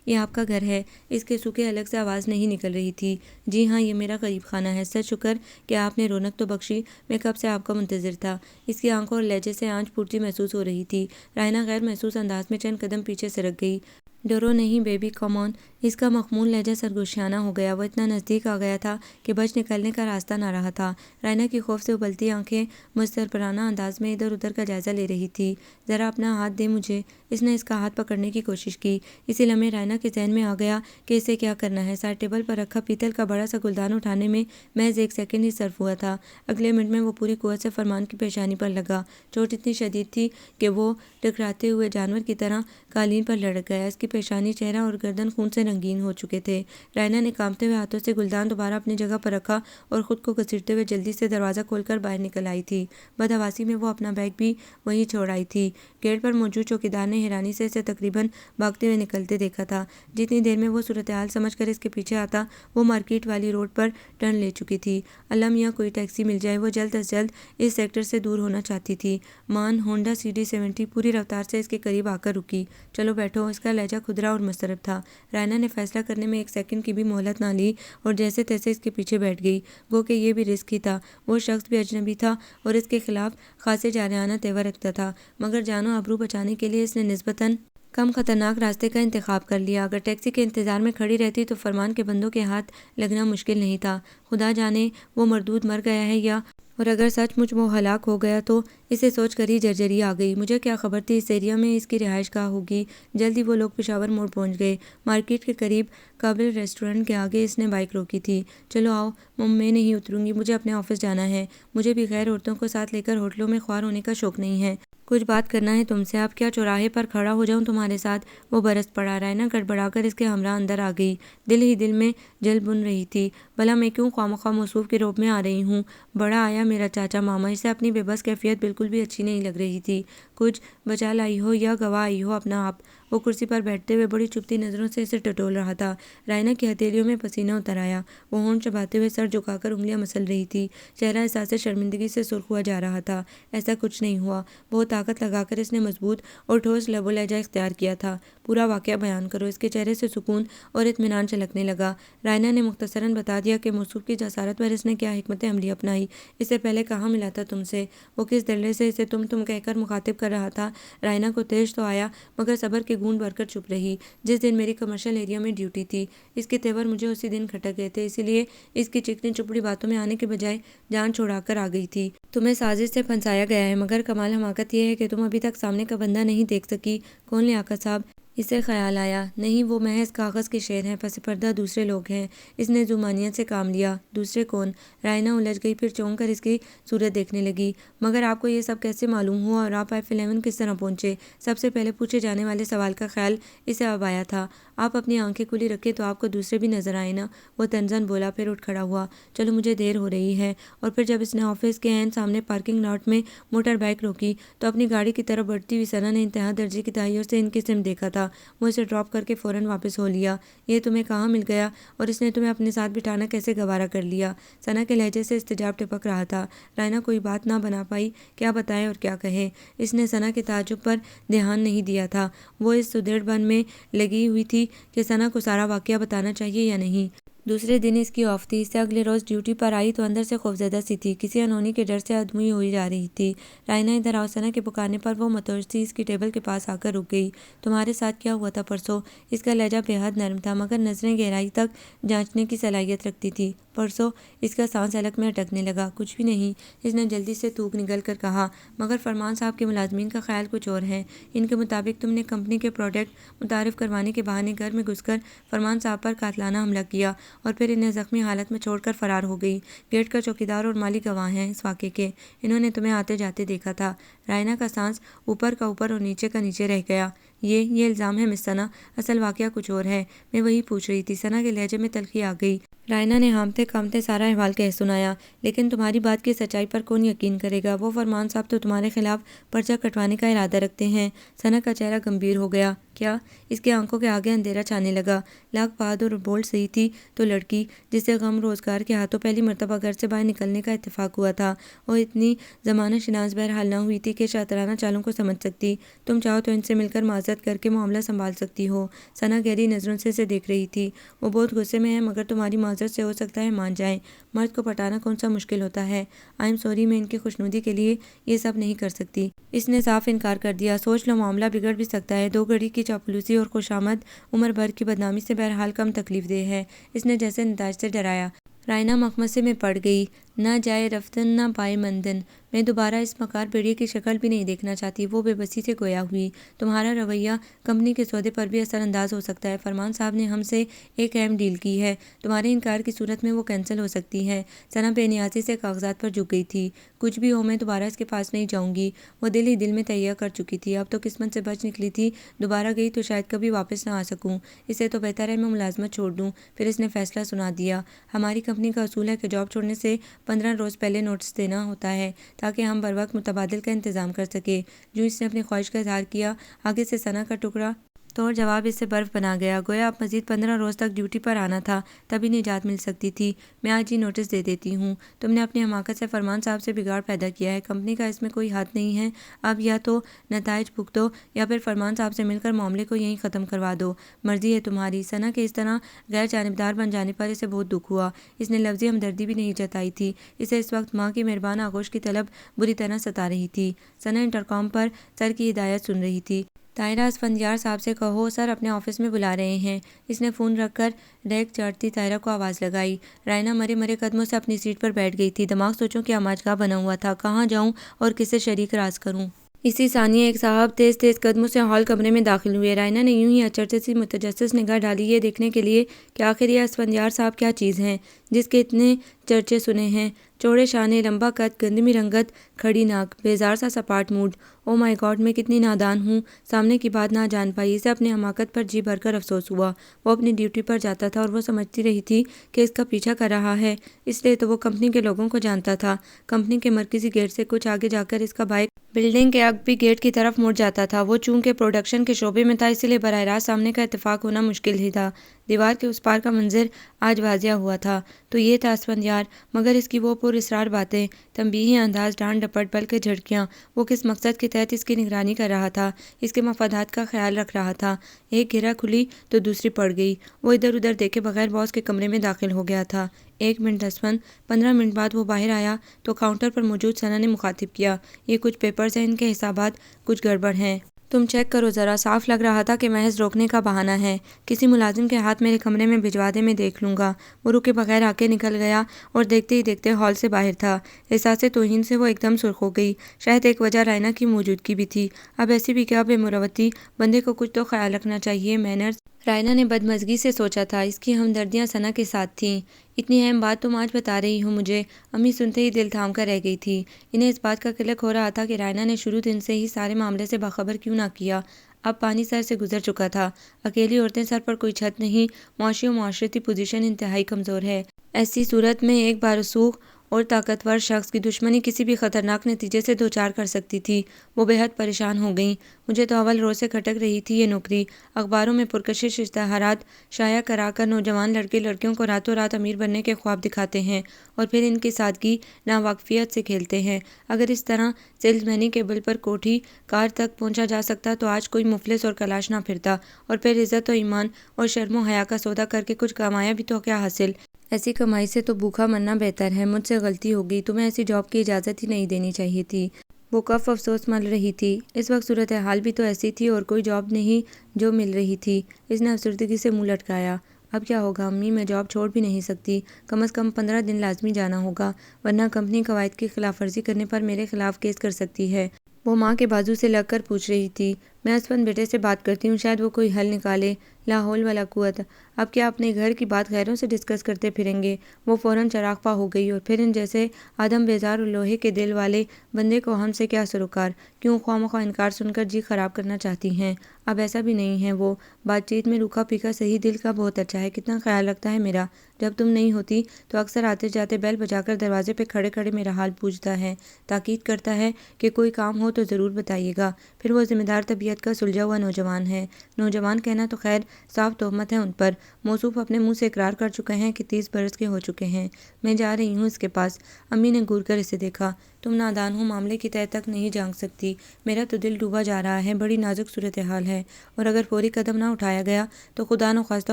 یہ آپ کا گھر ہے؟ اس کے سوکھے حلق سے آواز نہیں نکل رہی تھی۔ جی ہاں، یہ میرا غریب خانہ ہے۔ سچ شکر کہ آپ نے رونق تو بخشی، میں کب سے آپ کا منتظر تھا۔ اس کی آنکھوں اور لہجے سے آنچ پھوٹتی محسوس ہو رہی تھی۔ رائنا غیر محسوس انداز میں چند قدم پیچھے سرک گئی۔ ڈرو نہیں بیبی، کم آن۔ اس کا مخمول لہجہ سرگوشیانہ ہو گیا۔ وہ اتنا نزدیک آ گیا تھا کہ بچ نکلنے کا راستہ نہ رہا تھا۔ رائنا کی خوف سے ابلتی آنکھیں مسترپرانہ انداز میں ادھر ادھر کا جائزہ لے رہی تھی۔ ذرا اپنا ہاتھ دے مجھے۔ اس نے اس کا ہاتھ پکڑنے کی کوشش کی۔ اسی لمحے رائنا کے ذہن میں آ گیا کہ اسے کیا کرنا ہے۔ سائڈ ٹیبل پر رکھا پیتل کا بڑا سا گلدان اٹھانے میں محض 1 سیکنڈ ہی صرف ہوا تھا۔ اگلے منٹ میں وہ پوری قوت سے فرمان کی پیشانی پر لگا۔ چوٹ اتنی شدید تھی کہ وہ ٹکراتے ہوئے جانور کی طرح قالین پر لڑک گیا۔ اس کی پیشانی، چہرہ اور گردن خون سے رنگین ہو چکے تھے۔ رائنا نے کانپتے ہوئے ہاتھوں سے گلدان دوبارہ اپنی جگہ پر رکھا اور خود کو گھسیٹتے ہوئے جلدی سے دروازہ کھول کر باہر نکل آئی تھی۔ بدحواسی میں وہ اپنا بیگ بھی وہیں چھوڑ آئی تھی۔ گیٹ پر موجود چوکیدار نے حیرانی سے اسے تقریباً بھاگتے ہوئے نکلتے دیکھا تھا۔ جتنی دیر میں وہ صورتحال سمجھ کر اس کے پیچھے آتا، وہ مارکیٹ والی روڈ پر ٹرن لے چکی تھی۔ اللہ میاں کوئی ٹیکسی مل جائے، وہ جلد از جلد اس سیکٹر سے دور ہونا چاہتی تھی۔ مان ہونڈا CD70 پوری رفتار سے اس کے قریب آ کر رکی۔ چلو بیٹھو۔ اس کا لہجہ کھدرا اور مضطرب تھا۔ رائنا نے فیصلہ کرنے میں 1 سیکنڈ کی بھی مہلت نہ لی اور جیسے تیسے اس کے پیچھے بیٹھ گئی۔ گو کہ یہ بھی رسک ہی تھا۔ وہ شخص بھی اجنبی تھا اور اس کے خلاف خاصے جارحانہ تیور رکھتا تھا، مگر جان و آبرو بچانے کے لیے اس نے نسبتاً کم خطرناک راستے کا انتخاب کر لیا۔ اگر ٹیکسی کے انتظار میں کھڑی رہتی تو فرمان کے بندوں کے ہاتھ لگنا مشکل نہیں تھا۔ خدا جانے وہ مردود مر گیا ہے یا، اور اگر سچ مچ وہ ہلاک ہو گیا تو اسے سوچ کر ہی جرجری آ گئی۔ مجھے کیا خبر تھی اس ایریا میں اس کی رہائش گاہ ہوگی۔ جلد ہی وہ لوگ پشاور موڑ پہنچ گئے۔ مارکیٹ کے قریب قابل ریسٹورنٹ کے آگے اس نے بائک روکی تھی۔ چلو آؤ، میں نہیں اتروں گی، مجھے اپنے آفس جانا ہے۔ مجھے بھی غیر عورتوں کو ساتھ لے کر ہوٹلوں میں خوار ہونے کا شوق نہیں ہے۔ کچھ بات کرنا ہے تم سے۔ آپ کیا چوراہے پر کھڑا ہو جاؤں تمہارے ساتھ؟ وہ برس پڑا۔ رائنا گڑبڑا کر اس کے ہمراہ اندر آ گئی۔ دل ہی دل میں جل بن رہی تھی۔ بھلا میں کیوں خواہ موصوف کے روب میں آ رہی ہوں؟ بڑا آیا میرا چاچا ماما۔ اسے اپنی بے بس کیفیت بالکل بھی اچھی نہیں لگ رہی تھی۔ کچھ بچا لائی ہو یا گوا آئی ہو اپنا آپ؟ وہ کرسی پر بیٹھتے ہوئے بڑی چپتی نظروں سے اسے ٹٹول رہا تھا۔ رائنا کی ہتھیلیوں میں پسینہ اتر آیا۔ وہ ہونٹ چباتے ہوئے سر جھکا کر انگلیاں مسل رہی تھی۔ چہرہ احساس شرمندگی سے سرخ ہوا جا رہا تھا۔ ایسا کچھ نہیں ہوا۔ بہت طاقت لگا کر اس نے مضبوط اور ٹھوس لب و لہجہ اختیار کیا تھا۔ پورا واقعہ بیان کرو۔ اس کے چہرے سے سکون اور اطمینان چھلکنے لگا۔ رائنا نے مختصراً بتا دیا کہ موصوف کی جسارت پر اس نے کیا حکمت عملی اپنائی۔ اس سے پہلے کہاں ملا تھا تم سے؟ وہ کس دلے سے اسے تم کہہ کر مخاطب کر رہا تھا۔ رائنا کو تیش تو آیا، مگر صبر کے گھونٹ بھر کر چپ رہی۔ جس دن میری کمرشل ایریا میں ڈیوٹی تھی، اس کے تیور مجھے اسی دن کھٹک گئے تھے، اسی لیے اس کی چکنی چپڑی باتوں میں آنے کے بجائے جان چھوڑا کر آ گئی تھی۔ تمہیں سازش سے پھنسایا گیا ہے، مگر کمال حماقت یہ ہے کہ تم ابھی تک سامنے کا بندہ نہیں دیکھ سکی۔ کون لیاقت صاحب؟ اسے خیال آیا نہیں وہ محض کاغذ کے شعر ہیں، پس پردہ دوسرے لوگ ہیں۔ اس نے ذومانیت سے کام لیا۔ دوسرے کون؟ رائنا الجھ گئی، پھر چونک کر اس کی صورت دیکھنے لگی۔ مگر آپ کو یہ سب کیسے معلوم ہوا اور آپ F11 کس طرح پہنچے؟ سب سے پہلے پوچھے جانے والے سوال کا خیال اسے اب آیا تھا۔ آپ اپنی آنکھیں کھلی رکھیں تو آپ کو دوسرے بھی نظر آئے نا، وہ طنزاً بولا، پھر اٹھ کھڑا ہوا۔ چلو مجھے دیر ہو رہی ہے۔ اور پھر جب اس نے آفس کے عین سامنے پارکنگ لاٹ میں موٹر بائیک روکی تو اپنی گاڑی کی طرف بڑھتی ہوئی ثنا نے انتہا درجے کی تحیر سے ان کی سمت دیکھا تھا۔ وہ اسے ڈراپ کر کے فوراً واپس ہو لیا۔ یہ تمہیں کہاں مل گیا اور اس نے تمہیں اپنے ساتھ بٹھانا کیسے گوارا کر لیا؟ ثنا کے لہجے سے استجاب ٹپک رہا تھا۔ رائنا کوئی بات نہ بنا پائی، کیا بتائے اور کیا کہے۔ اس نے ثنا کے تعجب پر دھیان نہیں دیا تھا۔ وہ اس سدھڑ بن میں لگی ہوئی تھی کہ ثنا کو سارا واقعہ بتانا چاہیے یا نہیں۔ دوسرے دن اس کی آف تھی۔ اس سے اگلے روز ڈیوٹی پر آئی تو اندر سے خوفزدہ سی تھی، کسی انہونی کے ڈر سے ادموئی ہوئی جا رہی تھی۔ رائنا ادھر آؤ، ثنا کے پکارنے پر وہ متوجہ اس کی ٹیبل کے پاس آ کر رک گئی۔ تمہارے ساتھ کیا ہوا تھا پرسوں؟ اس کا لہجہ بے حد نرم تھا مگر نظریں گہرائی تک جانچنے کی صلاحیت رکھتی تھی۔ پرسوں؟ اس کا سانس حلق میں اٹکنے لگا۔ کچھ بھی نہیں، اس نے جلدی سے تھوک نگل کر کہا، مگر فرمان صاحب کے ملازمین کا خیال کچھ اور ہے۔ ان کے مطابق تم نے کمپنی کے پروڈکٹ متعارف کروانے کے بہانے گھر میں گھس کر فرمان صاحب پر قاتلانہ حملہ کیا اور پھر انہیں زخمی حالت میں چھوڑ کر فرار ہو گئی۔ گیٹ کا چوکیدار اور مالی گواہ ہیں اس واقعے کے، انہوں نے تمہیں آتے جاتے دیکھا تھا۔ رائنا کا سانس اوپر کا اوپر اور نیچے کا نیچے رہ گیا۔ یہ الزام ہے مس ثنا، اصل واقعہ کچھ اور ہے۔ میں وہی پوچھ رہی تھی۔ ثنا کے لہجے میں تلخی آ گئی۔ رائنا نے ہامتے کامتے سارا احوال کہہ سنایا۔ لیکن تمہاری بات کی سچائی پر کون یقین کرے گا؟ وہ فرمان صاحب تو تمہارے خلاف پرچہ کٹوانے کا ارادہ رکھتے ہیں۔ ثنا کا چہرہ گمبھیر ہو گیا۔ کیا؟ اس کے آنکھوں کے آگے اندھیرا چھانے لگا۔ لاکھ بہادر اور بولڈ صحیح تھی تو لڑکی جسے غم روزگار کے ہاتھوں پہلی مرتبہ گھر سے باہر نکلنے کا اتفاق ہوا تھا، وہ اتنی زمانہ شناس بہرحال نہ ہوئی تھی کہ شاطرانہ چالوں کو سمجھ سکتی۔ تم چاہو تو ان سے مل کر معذرت کر کے معاملہ سنبھال سکتی ہو۔ ثنا گہری نظروں سے اسے دیکھ رہی تھی۔ وہ بہت غصے میں ہے مگر تمہاری معذرت سے ہو سکتا ہے مان جائیں۔ مرد کو پٹانا کون سا مشکل ہوتا ہے؟ آئی ایم سوری، میں ان کی خوشنودی کے لیے یہ سب نہیں کر سکتی۔ اس نے صاف انکار کر دیا۔ سوچ لو، معاملہ بگڑ بھی سکتا ہے۔ 2 گھڑی کی چاپلوسی اور خوشامد عمر بھر کی بدنامی سے بہرحال کم تکلیف دہ ہے۔ اس نے جیسے نتائج سے ڈرایا۔ رائنا مخمصے میں پڑ گئی۔ نہ جائے رفتن نہ پائے مندن، میں دوبارہ اس مکار بھیڑیے کی شکل بھی نہیں دیکھنا چاہتی۔ وہ بے بسی سے گویا ہوئی۔ تمہارا رویہ کمپنی کے سودے پر بھی اثر انداز ہو سکتا ہے۔ فرمان صاحب نے ہم سے ایک اہم ڈیل کی ہے، تمہارے انکار کی صورت میں وہ کینسل ہو سکتی ہے۔ ثنا بے نیازی سے کاغذات پر جھک گئی تھی۔ کچھ بھی ہو، میں دوبارہ اس کے پاس نہیں جاؤں گی۔ وہ دل ہی دل میں تہیہ کر چکی تھی۔ اب تو قسمت سے بچ نکلی تھی، دوبارہ گئی تو شاید کبھی واپس نہ آ سکوں۔ اس سے تو بہتر ہے میں ملازمت چھوڑ دوں۔ پھر اس نے فیصلہ سنا دیا۔ ہماری کمپنی کا اصول ہے کہ جاب چھوڑنے سے 15 روز پہلے نوٹس دینا ہوتا ہے تاکہ ہم بروقت متبادل کا انتظام کر سکیں۔ جو اس نے اپنی خواہش کا اظہار کیا، آگے سے ثنا کا ٹکڑا تو جواب اس سے برف بنا گیا۔ گویا اب مزید 15 روز تک ڈیوٹی پر آنا تھا، تبھی نجات مل سکتی تھی۔ میں آج ہی نوٹس دے دیتی ہوں۔ تم نے اپنی حماقت سے فرمان صاحب سے بگاڑ پیدا کیا ہے۔ کمپنی کا اس میں کوئی ہاتھ نہیں ہے۔ اب یا تو نتائج بھگتو یا پھر فرمان صاحب سے مل کر معاملے کو یہیں ختم کروا دو، مرضی ہے تمہاری۔ ثنا کے اس طرح غیر جانبدار بن جانے پر اسے بہت دکھ ہوا۔ اس نے لفظی ہمدردی بھی نہیں جتائی تھی۔ اسے اس وقت ماں کی مہربان آغوش کی طلب بری طرح ستا رہی تھی۔ ثنا انٹرکام پر سر کی ہدایت سن رہی تھی۔ طاہرہ اسفندیار صاحب سے کہو، سر اپنے آفس میں بلا رہے ہیں۔ اس نے فون رکھ کر ریک چاٹتی طاہرہ کو آواز لگائی۔ رائنا مرے مرے قدموں سے اپنی سیٹ پر بیٹھ گئی تھی۔ دماغ سوچوں کی آماجگاہ بنا ہوا تھا، کہاں جاؤں اور کس سے شریک راز کروں۔ اسی ثانیے ایک صاحب تیز تیز قدموں سے ہال کمرے میں داخل ہوئے۔ رائنا نے یوں ہی اچرتے سی متجسس نگاہ ڈالی، یہ دیکھنے کے لیے کہ آخر یہ اسفندیار صاحب کیا چیز ہیں جس کے اتنے چرچے سنے ہیں۔ چوڑے شانے، لمبا قد، گندمی رنگت، کھڑی ناک، بیزار سا سپاٹ موڈ۔ او مائی گاڈ، میں کتنی نادان ہوں، سامنے کی بات نہ جان پائی۔ اسے اپنی حماقت پر جی بھر کر افسوس ہوا۔ وہ اپنی ڈیوٹی پر جاتا تھا اور وہ سمجھتی رہی تھی کہ اس کا پیچھا کر رہا ہے، اس لیے تو وہ کمپنی کے لوگوں کو جانتا تھا۔ کمپنی کے مرکزی گیٹ سے کچھ آگے جا کر اس کا بائک بلڈنگ کے اگبی گیٹ کی طرف مڑ جاتا تھا۔ وہ چونکہ پروڈکشن کے شعبے میں تھا، اسی لیے براہ راست سامنے کا اتفاق ہونا مشکل ہی تھا۔ دیوار کے اس پار کا منظر آج واضح ہوا تھا۔ تو یہ تھا اسفندیار، مگر اس کی وہ پر اسرار باتیں، تنبیہی انداز، ڈانٹ ڈپٹ، بلکہ جھڑکیاں، وہ کس مقصد کے تحت اس کی نگرانی کر رہا تھا، اس کے مفادات کا خیال رکھ رہا تھا۔ ایک گرہ کھلی تو دوسری پڑ گئی۔ وہ ادھر ادھر دیکھے بغیر باس کے کمرے میں داخل ہو گیا تھا۔ 1 منٹ اسفند۔ 15 منٹ بعد وہ باہر آیا تو کاؤنٹر پر موجود ثنا نے مخاطب کیا، یہ کچھ پیپرز ہیں، ان کے حسابات کچھ گڑبڑ ہیں۔ تم چیک کرو ذرا، صاف لگ رہا تھا کہ محض روکنے کا بہانہ ہے، کسی ملازم کے ہاتھ میرے کمرے میں بھجوا دے، میں دیکھ لوں گا۔ وہ رکے بغیر آ کے نکل گیا اور دیکھتے ہی دیکھتے ہال سے باہر تھا۔ احساس توہین سے وہ ایک دم سرخ ہو گئی۔ شاید ایک وجہ رائنا کی موجودگی بھی تھی۔ اب ایسی بھی کیا بے مروتی، بندے کو کچھ تو خیال رکھنا چاہیے، مینرز۔ رائنا نے بدمزگی سے سوچا تھا، اس کی ہمدردیاں ثنا کے ساتھ تھیں۔ اتنی اہم بات تم آج بتا رہی ہو مجھے؟ امی سنتے ہی دل تھام کر رہ گئی تھی۔ انہیں اس بات کا کلک ہو رہا تھا کہ رائنا نے شروع دن سے ہی سارے معاملے سے باخبر کیوں نہ کیا۔ اب پانی سر سے گزر چکا تھا۔ اکیلی عورتیں، سر پر کوئی چھت نہیں، معاشی و معاشرتی پوزیشن انتہائی کمزور ہے۔ ایسی صورت میں ایک بارسوخ اور طاقتور شخص کی دشمنی کسی بھی خطرناک نتیجے سے دوچار کر سکتی تھی۔ وہ بے حد پریشان ہو گئیں۔ مجھے تو اول روز سے کھٹک رہی تھی یہ نوکری۔ اخباروں میں پرکشش اشتہارات شائع کرا کر نوجوان لڑکے لڑکیوں کو راتوں رات امیر بننے کے خواب دکھاتے ہیں اور پھر ان کی سادگی ناواقفیت سے کھیلتے ہیں۔ اگر اس طرح سیلز مینی کے بل پر کوٹھی کار تک پہنچا جا سکتا تو آج کوئی مفلس اور کلاش نہ پھرتا، اور پھر عزت و ایمان اور شرم و حیا کا سودا کر کے کچھ کمایا بھی تو کیا حاصل؟ ایسی کمائی سے تو بھوکا مرنا بہتر ہے۔ مجھ سے غلطی ہو گئی، تمہیں ایسی جاب کی اجازت ہی نہیں دینی چاہیے تھی۔ وہ کف افسوس مل رہی تھی۔ اس وقت صورتحال بھی تو ایسی تھی اور کوئی جاب نہیں جو مل رہی تھی۔ اس نے افسردگی سے منہ لٹکایا۔ اب کیا ہوگا امی، میں جاب چھوڑ بھی نہیں سکتی، کم از کم 15 دن لازمی جانا ہوگا، ورنہ کمپنی قواعد کی خلاف ورزی کرنے پر میرے خلاف کیس کر سکتی ہے۔ وہ ماں کے بازو سے لگ کر پوچھ رہی تھی۔ میں اسپن بیٹے سے بات کرتی ہوں، شاید وہ کوئی حل نکالے۔ لا حول ولا قوت۔ اب کیا اپنے گھر کی بات غیروں سے ڈسکس کرتے پھریں گے؟ وہ فوراً چراغ پا ہو گئی۔ اور پھر ان جیسے آدم بیزار اور لوہے کے دل والے بندے کو ہم سے کیا سروکار؟ کیوں خواہ مخواہ انکار سن کر جی خراب کرنا چاہتی ہیں؟ اب ایسا بھی نہیں ہے، وہ بات چیت میں روکھا پھیکا صحیح، دل کا بہت اچھا ہے، کتنا خیال رکھتا ہے میرا۔ جب تم نہیں ہوتی تو اکثر آتے جاتے بیل بجا کر دروازے پہ کھڑے کھڑے میرا حال پوچھتا ہے، تاکید کرتا ہے کہ کوئی کام ہو تو ضرور بتائیے گا۔ پھر وہ ذمہ دار طبیعت کا سلجھا ہوا نوجوان ہے۔ نوجوان کہنا تو خیر صاف تہمت ہے ان پر۔ موصوف اپنے منہ سے اقرار کر چکے ہیں کہ 30 برس کے ہو چکے ہیں۔ میں جا رہی ہوں اس کے پاس۔ امی نے گور کر اسے دیکھا۔ تم نادان ہو، معاملے کی تہہ تک نہیں جھانک سکتی۔ میرا تو دل ڈوبا جا رہا ہے، بڑی نازک صورتحال ہے، اور اگر فوری قدم نہ اٹھایا گیا تو خدا نخواستہ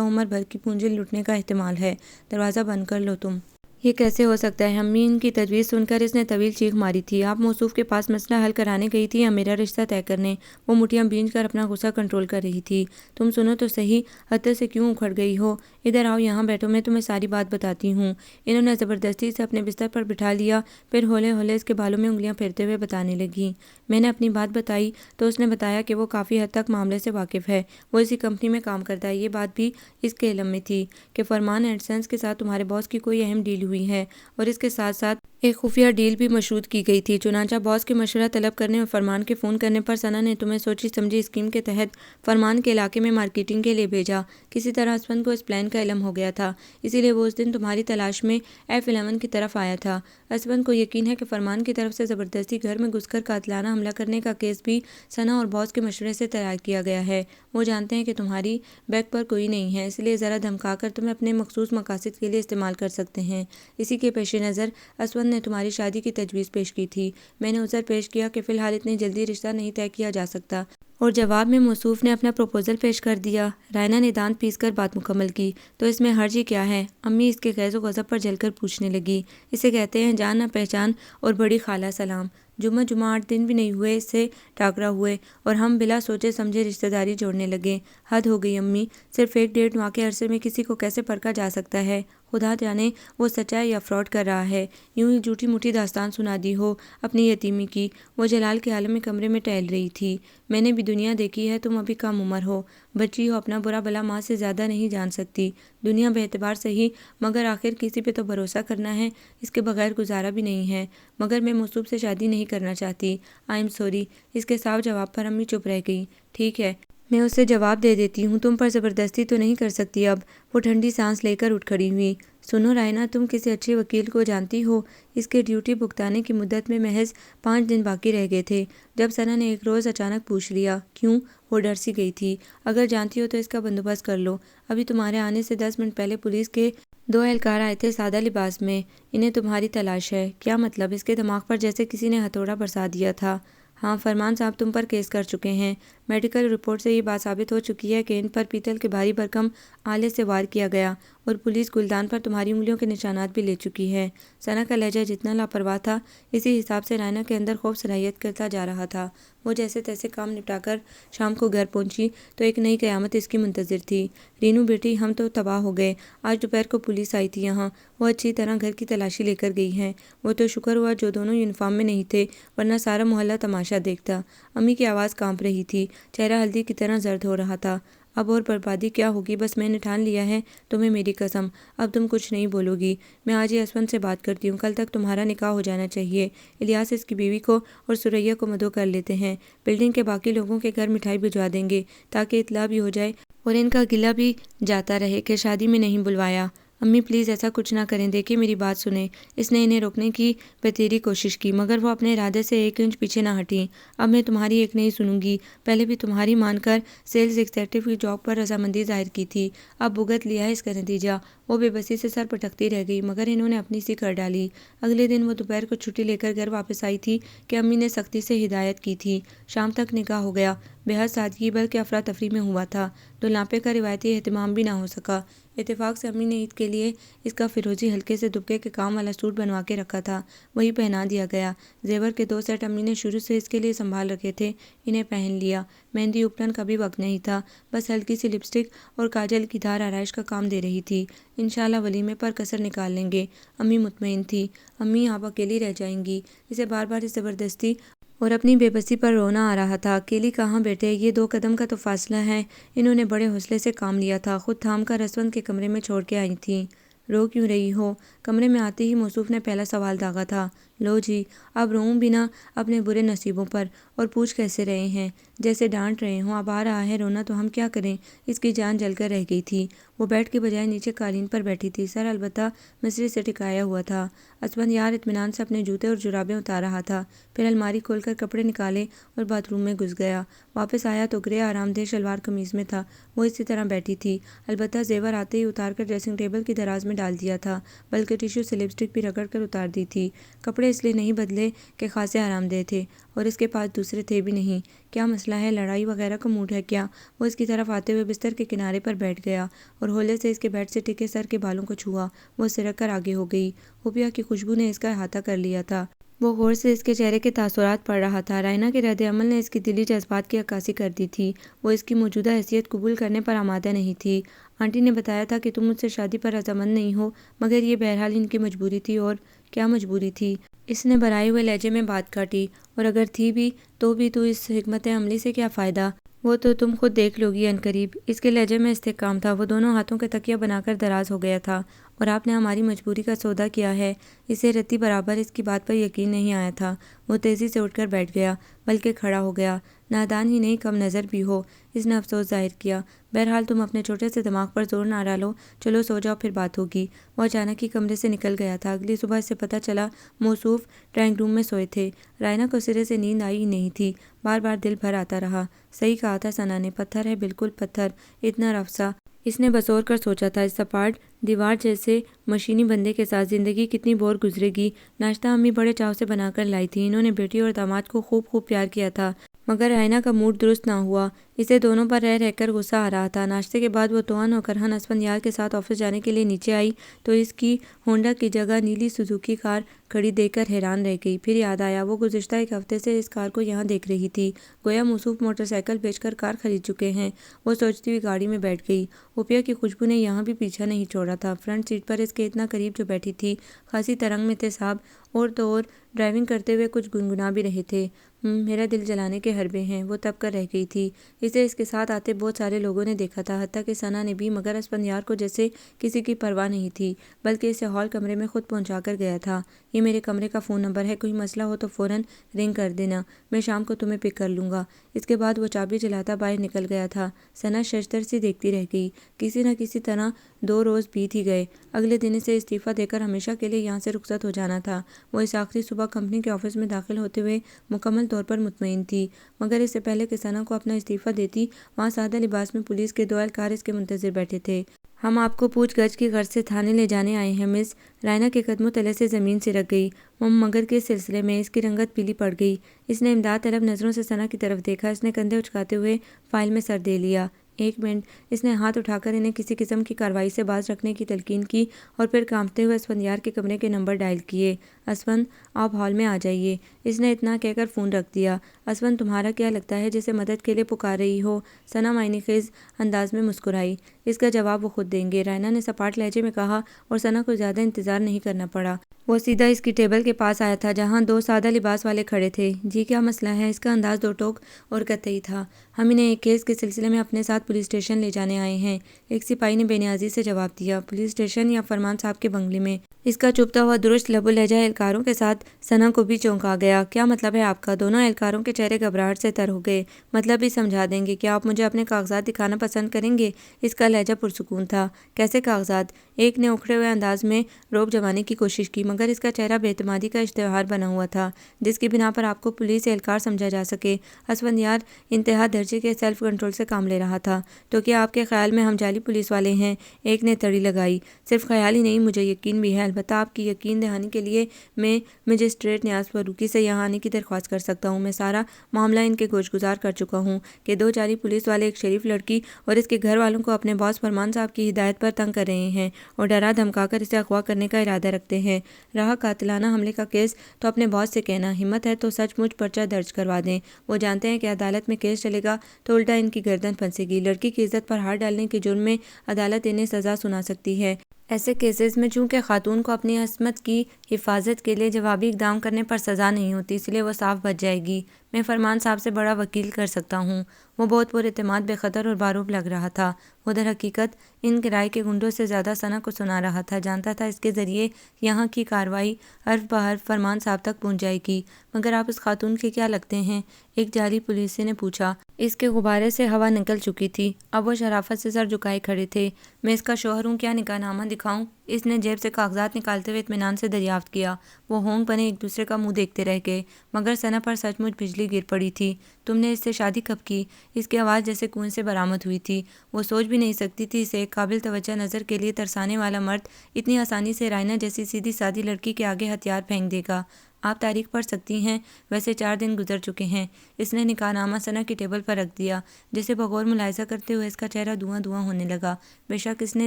عمر بھر کی پونجی لٹنے کا احتمال ہے۔ دروازہ بند کر لو تم۔ یہ کیسے ہو سکتا ہے امی؟ ان کی تجویز سن کر اس نے طویل چیخ ماری تھی۔ آپ موصوف کے پاس مسئلہ حل کرانے گئی تھی یا میرا رشتہ طے کرنے؟ وہ مٹھیاں بھینج کر اپنا غصہ کنٹرول کر رہی تھی۔ تم سنو تو صحیح، حد سے کیوں اکھڑ گئی ہو؟ ادھر آؤ، یہاں بیٹھو، میں تمہیں ساری بات بتاتی ہوں۔ انہوں نے زبردستی سے اپنے بستر پر بٹھا لیا، پھر ہولے ہولے اس کے بالوں میں انگلیاں پھیرتے ہوئے بتانے لگیں۔ میں نے اپنی بات بتائی تو اس نے بتایا کہ وہ کافی حد تک معاملے سے واقف ہے، وہ اسی کمپنی میں کام کرتا ہے۔ یہ بات بھی اس کے علم میں تھی کہ فرمان اینڈ سنس کے ساتھ تمہارے باس کی کوئی اہم ڈیل ہوئی ہے، اور اس کے ساتھ ساتھ ایک خفیہ ڈیل بھی مشروط کی گئی تھی۔ چنانچہ باس کے مشورہ طلب کرنے اور فرمان کے فون کرنے پر ثنا نے تمہیں سوچی سمجھی اسکیم کے تحت فرمان کے علاقے میں مارکیٹنگ کے لیے بھیجا۔ کسی طرح اسپن کو اس پلان کا علم ہو گیا تھا، اسی لیے وہ اس دن تمہاری تلاش میں F11 کی طرف آیا تھا۔ اسپن کو یقین ہے کہ فرمان کی طرف سے زبردستی گھر میں گھس کر قاتلانہ حملہ کرنے کا کیس بھی ثنا اور باس کے مشورے سے تیار کیا گیا ہے۔ وہ جانتے ہیں کہ تمہاری بیک پر کوئی نہیں ہے، اس لیے ذرا دھمکا کر تمہیں اپنے مخصوص مقاصد کے لیے استعمال کر سکتے ہیں۔ اسی کے پیش نظر اسپن نے تمہاری شادی کی تجویز پیش کی تھی۔ میں نے عذر پیش کیا کہ فی الحال اتنی جلدی رشتہ نہیں طے کیا جا سکتا، اور جواب میں موصوف نے اپنا پروپوزل پیش کر دیا۔ رائنا نے دانت پیس کر بات مکمل کی۔ تو اس میں حرج ہی کیا ہے؟ امی اس کے غیظ و غضب پر جل کر پوچھنے لگی۔ اسے کہتے ہیں جان نہ پہچان اور بڑی خالہ سلام۔ جمعہ 8 دن بھی نہیں ہوئے اس سے ٹاکرا ہوئے، اور ہم بلا سوچے سمجھے رشتہ داری جوڑنے لگے۔ حد ہو گئی امی، صرف 1 ڈیڑھ ماہ کے عرصے میں کسی کو کیسے پرکھا جا سکتا ہے؟ خدا جانے وہ سچا ہے یا فراڈ کر رہا ہے۔ یوں ہی جھوٹی موٹی داستان سنا دی ہو اپنی یتیمی کی۔ وہ جلال کے عالم میں کمرے میں ٹہل رہی تھی۔ میں نے بھی دنیا دیکھی ہے، تم ابھی کم عمر ہو، بچی ہو، اپنا برا بلا ماں سے زیادہ نہیں جان سکتی۔ دنیا بے اعتبار صحیح، مگر آخر کسی پہ تو بھروسہ کرنا ہے، اس کے بغیر گزارا بھی نہیں ہے۔ مگر میں موصوف سے شادی نہیں کرنا چاہتی۔ I am sorry. اس کے صاف جواب پر امی چپ رہ گئی۔ ٹھیک ہے، میں اسے جواب دے دیتی ہوں، تم پر زبردستی تو نہیں کر سکتی اب۔ وہ ٹھنڈی سانس لے کر اٹھ کھڑی ہوئی۔ سنو رائنا، تم کسی اچھے وکیل کو جانتی ہو؟ اس کے ڈیوٹی بھگتانے کی مدت میں محض 5 دن باقی رہ گئے تھے، جب ثنا نے ایک روز اچانک پوچھ لیا۔ کیوں؟ وہ ڈر سی گئی تھی۔ اگر جانتی ہو تو اس کا بندوبست کر لو۔ ابھی تمہارے آنے سے 10 منٹ پہلے پولیس کے 2 اہلکار آئے تھے سادہ لباس میں، انہیں تمہاری تلاش ہے۔ کیا مطلب؟ اس کے دماغ پر جیسے کسی نے ہتھوڑا برسا دیا تھا۔ ہاں، فرمان صاحب تم پر کیس کر چکے ہیں۔ میڈیکل رپورٹ سے یہ بات ثابت ہو چکی ہے کہ ان پر پیتل کے بھاری بھرکم آلے سے وار کیا گیا، اور پولیس گلدان پر تمہاری انگلیوں کے نشانات بھی لے چکی ہے۔ ثنا کا لہجہ جتنا لاپرواہ تھا، اسی حساب سے رائنا کے اندر خوف صلاحیت کرتا جا رہا تھا۔ وہ جیسے تیسے کام نپٹا کر شام کو گھر پہنچی تو ایک نئی قیامت اس کی منتظر تھی۔ رینو بیٹی، ہم تو تباہ ہو گئے۔ آج دوپہر کو پولیس آئی تھی یہاں، وہ اچھی طرح گھر کی تلاشی لے کر گئی ہیں۔ وہ تو شکر ہوا جو دونوں یونیفارم میں نہیں تھے، ورنہ سارا محلہ تماشا دیکھتا۔ امی کی آواز کانپ رہی تھی، چہرہ ہلدی کی طرح زرد ہو رہا تھا۔ اب اور بربادی کیا ہوگی، بس میں نے ٹھان لیا ہے، تمہیں میری قسم، اب تم کچھ نہیں بولو گی۔ میں آج ہی اسپن سے بات کرتی ہوں، کل تک تمہارا نکاح ہو جانا چاہیے۔ الیاس اس کی بیوی کو اور سریا کو مدعو کر لیتے ہیں، بلڈنگ کے باقی لوگوں کے گھر مٹھائی بھجوا دیں گے تاکہ اطلاع بھی ہو جائے اور ان کا گلہ بھی جاتا رہے کہ شادی میں نہیں بلوایا۔ امی پلیز ایسا کچھ نہ کریں، دیکھیں میری بات سنیں۔ اس نے انہیں روکنے کی بتیری کوشش کی، مگر وہ اپنے ارادے سے ایک انچ پیچھے نہ ہٹیں۔ اب میں تمہاری ایک نہیں سنوں گی، پہلے بھی تمہاری مان کر سیلز ایگزیکٹو کی جاب پر رضامندی ظاہر کی تھی، اب بھگت لیا ہے اس کا نتیجہ۔ وہ بے بسی سے سر پٹکتی رہ گئی، مگر انہوں نے اپنی سی کر ڈالی۔ اگلے دن وہ دوپہر کو چھٹی لے کر گھر واپس آئی تھی کہ امی نے سختی سے ہدایت کی تھی۔ شام تک نکاح ہو گیا، بے حد سادگی بلکہ افراتفری میں ہوا تھا۔ دلہنپے کا روایتی اہتمام بھی نہ ہو سکا۔ اتفاق سے امی نے عید کے لیے اس کا فیروزی ہلکے سے دبکے کے کام والا سوٹ بنوا کے رکھا تھا، وہی پہنا دیا گیا۔ زیور کے 2 سیٹ امی نے شروع سے اس کے لیے سنبھال رکھے تھے، انہیں پہن لیا۔ مہندی اپٹن کا بھی وقت نہیں تھا، بس ہلکی سی لپسٹک اور کاجل کی دھار آرائش کا کام دے رہی تھی۔ انشاءاللہ ولیمے پر کسر نکال لیں گے، امی مطمئن تھی۔ امی آپ اکیلی رہ جائیں گی، اسے بار بار اس زبردستی اور اپنی بے بسی پر رونا آ رہا تھا۔ اکیلی کہاں بیٹے، یہ 2 قدم کا تو فاصلہ ہے۔ انہوں نے بڑے حوصلے سے کام لیا تھا، خود تھام کر اسود کے کمرے میں چھوڑ کے آئی تھیں۔ رو کیوں رہی ہو؟ کمرے میں آتے ہی موصوف نے پہلا سوال داغا تھا۔ لو جی، اب روؤں بھی نہ اپنے برے نصیبوں پر، اور پوچھ کیسے رہے ہیں، جیسے ڈانٹ رہے ہوں۔ اب آ رہا ہے رونا تو ہم کیا کریں، اس کی جان جل کر رہ گئی تھی۔ وہ بیڈ کے بجائے نیچے قالین پر بیٹھی تھی، سر البتہ مصری سے ٹکایا ہوا تھا۔ اسپن یار اطمینان سے اپنے جوتے اور جرابیں اتار رہا تھا، پھر الماری کھول کر کپڑے نکالے اور باتھ روم میں گھس گیا۔ واپس آیا تو گرے آرام دہ شلوار قمیض میں تھا، وہ اسی طرح بیٹھی تھی، البتہ زیور آتے ہی اتار کر ڈریسنگ ٹیبل کی دراز میں ڈال دیا تھا، بلکہ ٹیشو سے لپسٹک بھی رگڑ کر اتار دی تھی۔ کپڑے اس لیے نہیں بدلے کہ خاصے آرام دہ تھے، اور اس کے پاس دوسرے تھے بھی نہیں۔ کیا مسئلہ ہے، لڑائی وغیرہ کا موڈ ہے کیا؟ وہ اس کی طرف آتے ہوئے بستر کے کنارے پر بیٹھ گیا اور ہولے سے اس کے بیڈ سے ٹکے سر کے بالوں کو چھوا۔ وہ سرک کر آگے ہو گئی، ہوپیا کی خوشبو نے اس کا احاطہ کر لیا تھا۔ وہ غور سے اس کے چہرے کے تاثرات پڑھ رہا تھا۔ رائنا کے رد عمل نے اس کی دلی جذبات کی عکاسی کر دی تھی، وہ اس کی موجودہ حیثیت قبول کرنے پر آمادہ نہیں تھی۔ آنٹی نے بتایا تھا کہ تم مجھ سے شادی پر رضامند نہیں ہو، مگر یہ بہرحال ان کی مجبوری تھی۔ اور کیا مجبوری تھی؟ اس نے بھرائے ہوئے لہجے میں بات کاٹی، اور اگر تھی بھی تو بھی تو اس حکمت عملی سے کیا فائدہ، وہ تو تم خود دیکھ لو گی عنقریب۔ اس کے لہجے میں استحکام تھا، وہ دونوں ہاتھوں کے تکیہ بنا کر دراز ہو گیا تھا۔ اور آپ نے ہماری مجبوری کا سودا کیا ہے؟ اسے رتی برابر اس کی بات پر یقین نہیں آیا تھا۔ وہ تیزی سے اٹھ کر بیٹھ گیا، بلکہ کھڑا ہو گیا۔ نادان ہی نہیں کم نظر بھی ہو، اس نے افسوس ظاہر کیا۔ بہرحال تم اپنے چھوٹے سے دماغ پر زور نہ ڈالو، چلو سو جاؤ، پھر بات ہوگی۔ وہ اچانک ہی کمرے سے نکل گیا تھا۔ اگلی صبح اسے پتہ چلا موصوف ڈرائنگ روم میں سوئے تھے۔ رائنا کو سرے سے نیند آئی ہی نہیں تھی، بار بار دل بھر آتا رہا۔ صحیح کہا تھا ثنا نے، پتھر ہے، بالکل پتھر، اتنا رف سا۔ اس نے بسور کر سوچا تھا، اس سپاٹ دیوار جیسے مشینی بندے کے ساتھ زندگی کتنی بور گزرے گی۔ ناشتہ امی بڑے چاو سے بنا کر لائی تھی، انہوں نے بیٹی اور داماد کو خوب خوب پیار کیا تھا، مگر رائنا کا موڈ درست نہ ہوا، اسے دونوں پر رہ رہ کر غصہ آ رہا تھا۔ ناشتے کے بعد وہ توہن و کرہن اسفندیار کے ساتھ آفس جانے کے لیے نیچے آئی تو اس کی ہونڈا کی جگہ نیلی سوزوکی کار کھڑی دیکھ کر حیران رہ گئی۔ پھر یاد آیا وہ گزشتہ 1 ہفتے سے اس کار کو یہاں دیکھ رہی تھی، گویا موصوف موٹر سائیکل بیچ کر کار خرید چکے ہیں۔ وہ سوچتی ہوئی گاڑی میں بیٹھ گئی۔ ہوپیا کی خوشبو نے یہاں بھی پیچھا نہیں چھوڑا تھا۔ فرنٹ سیٹ پر اس کے اتنا قریب جو بیٹھی تھی، خاصی ترنگ میں تھے صاحب، اور تو اور ڈرائیونگ کرتے ہوئے کچھ گنگنا بھی رہے تھے۔ میرا دل جلانے کے حربے ہیں۔ وہ تب کر رہ گئی تھی، اسے اس کے ساتھ آتے بہت سارے لوگوں نے دیکھا تھا، حتیٰ کہ ثنا نے بھی، مگر اسفندیار کو جیسے کسی کی پرواہ نہیں تھی، بلکہ اسے ہال کمرے میں خود پہنچا کر گیا تھا۔ یہ میرے کمرے کا فون نمبر ہے، کوئی مسئلہ ہو تو فوراً رنگ کر دینا، میں شام کو تمہیں پک کر لوں گا۔ اس کے بعد وہ چابی جلاتا باہر نکل گیا تھا۔ ثنا ششدر سی دیکھتی رہ گئی۔ کسی نہ کسی طرح 2 روز بیت ہی گئے۔ اگلے دن اسے استعفیٰ دے کر ہمیشہ کے لیے یہاں سے رخصت ہو جانا تھا۔ وہ اس آخری صبح کمپنی کے آفس میں داخل ہوتے ہوئے مکمل طور پر مطمئن تھی، مگر اس سے پہلے کہ ثنا کو اپنا استعفیٰ دیتی، وہاں سادہ لباس میں پولیس کے 2 اہلکار اس کے منتظر بیٹھے تھے۔ ہم آپ کو پوچھ گچھ کی غرض سے تھانے لے جانے آئے ہیں مس۔ رائنا کے قدموں تلے سے زمین سرک گئی۔ مگر کس سلسلے میں؟ اس کی رنگت پیلی پڑ گئی۔ اس نے امداد طلب نظروں سے ثنا کی طرف دیکھا، اس نے کندھے اچکاتے ہوئے فائل میں سر دے لیا۔ 1 منٹ، اس نے ہاتھ اٹھا کر انہیں کسی قسم کی کارروائی سے باز رکھنے کی تلقین کی، اور پھر کانپتے ہوئے اسفندیار کے کمرے کے نمبر ڈائل کیے۔ اسفند آپ ہال میں آ جائیے۔ اس نے اتنا کہہ کر فون رکھ دیا۔ اسفند تمہارا کیا لگتا ہے جسے مدد کے لیے پکار رہی ہو؟ ثنا معنی خیز انداز میں مسکرائی۔ اس کا جواب وہ خود دیں گے، رائنا نے سپاٹ لہجے میں کہا، اور ثنا کو زیادہ انتظار نہیں کرنا پڑا۔ وہ سیدھا اس کی ٹیبل کے پاس آیا تھا جہاں دو سادہ لباس والے کھڑے تھے۔ جی کیا مسئلہ ہے؟ اس کا انداز دو ٹوک اور قطعی تھا۔ ہم انہیں ایک کیس کے سلسلے میں اپنے ساتھ پولیس اسٹیشن لے جانے آئے ہیں، ایک سپاہی نے بے نیازی سے جواب دیا۔ پولیس اسٹیشن یا فرمان صاحب کے بنگلے میں؟ اس کا چبھتا ہوا درست لب و لہجہ اہلکاروں کے ساتھ ثنا کو بھی چونک آ گیا۔ کیا مطلب ہے آپ کا؟ دونوں اہلکاروں کے چہرے گھبراہٹ سے تر ہو گئے۔ مطلب بھی سمجھا دیں گے، کیا آپ مجھے اپنے کاغذات دکھانا پسند کریں گے؟ اس کا لہجہ پرسکون تھا۔ کیسے کاغذات؟ ایک نے اکھڑے ہوئے انداز میں رعب جمانے کی کوشش کی، مگر اس کا چہرہ بے اعتمادی کا اشتہار بنا ہوا تھا جس کی بنا پر آپ کو پولیس اہلکار سمجھا جا سکے۔ اسفندیار انتہا درجے کے سیلف کنٹرول سے کام لے رہا تھا۔ تو کیا آپ کے خیال میں ہم جعلی پولیس والے ہیں؟ ایک نے تڑی لگائی۔ صرف خیال ہی نہیں، مجھے یقین بھی ہے۔ البتہ آپ کی یقین دہانی کے لیے میں مجسٹریٹ نیاز فاروقی سے یہاں آنے کی درخواست کر سکتا ہوں۔ میں سارا معاملہ ان کے گوش گزار کر چکا ہوں کہ دو جعلی پولیس والے ایک شریف لڑکی اور اس کے گھر والوں کو اپنے باس فرمان صاحب کی ہدایت پر تنگ کر رہے ہیں اور ڈرا دھمکا کر اسے اغوا کرنے کا ارادہ رکھتے ہیں۔ رہا قاتلانہ حملے کا کیس تو اپنے باس سے کہنا، ہمت ہے تو سچ مچ پرچہ درج کروا دیں۔ وہ جانتے ہیں کہ عدالت میں کیس چلے گا تو الٹا ان کی گردن پھنسے گی۔ لڑکی کی عزت پر ہاتھ ڈالنے کے جرم میں عدالت انہیں سزا سنا سکتی ہے۔ ایسے کیسز میں چونکہ خاتون کو اپنی عصمت کی حفاظت کے لیے جوابی اقدام کرنے پر سزا نہیں ہوتی، اس لیے وہ صاف بچ جائے گی۔ میں فرمان صاحب سے بڑا وکیل کر سکتا ہوں۔ وہ بہت پر اعتماد، بے خطر اور باروب لگ رہا تھا۔ وہ در حقیقت ان کرائے کے گنڈوں سے زیادہ ثنا کو سنا رہا تھا، جانتا تھا اس کے ذریعے یہاں کی کارروائی حرف بحرف فرمان صاحب تک پہنچ جائے گی۔ مگر آپ اس خاتون کے کیا لگتے ہیں؟ ایک جعلی پولیسی نے پوچھا۔ اس کے غبارے سے ہوا نکل چکی تھی، اب وہ شرافت سے سر جھکائے کھڑے تھے۔ میں اس کا شوہر ہوں، کیا نکاح نامہ دکھاؤں؟ اس نے جیب سے کاغذات نکالتے ہوئے اطمینان سے دریافت کیا۔ وہ ہونگ بنے ایک دوسرے کا منہ دیکھتے رہ گئے، مگر ثنا پر سچ مچ بجلی گر پڑی تھی۔ تم نے اس سے شادی کب کی؟ اس کی آواز جیسے کنویں سے برآمد ہوئی تھی۔ وہ سوچ بھی نہیں سکتی تھی اسے ایک قابل توجہ نظر کے لیے ترسانے والا مرد اتنی آسانی سے رائنا جیسی سیدھی سادی لڑکی کے آگے ہتھیار پھینک دے گا۔ آپ تاریخ پڑھ سکتی ہیں، ویسے 4 دن گزر چکے ہیں۔ اس نے نکاح نامہ ثنا کی ٹیبل پر رکھ دیا، جسے بغور ملاحظہ کرتے ہوئے اس کا چہرہ دھواں دھواں ہونے لگا۔ بے شک اس نے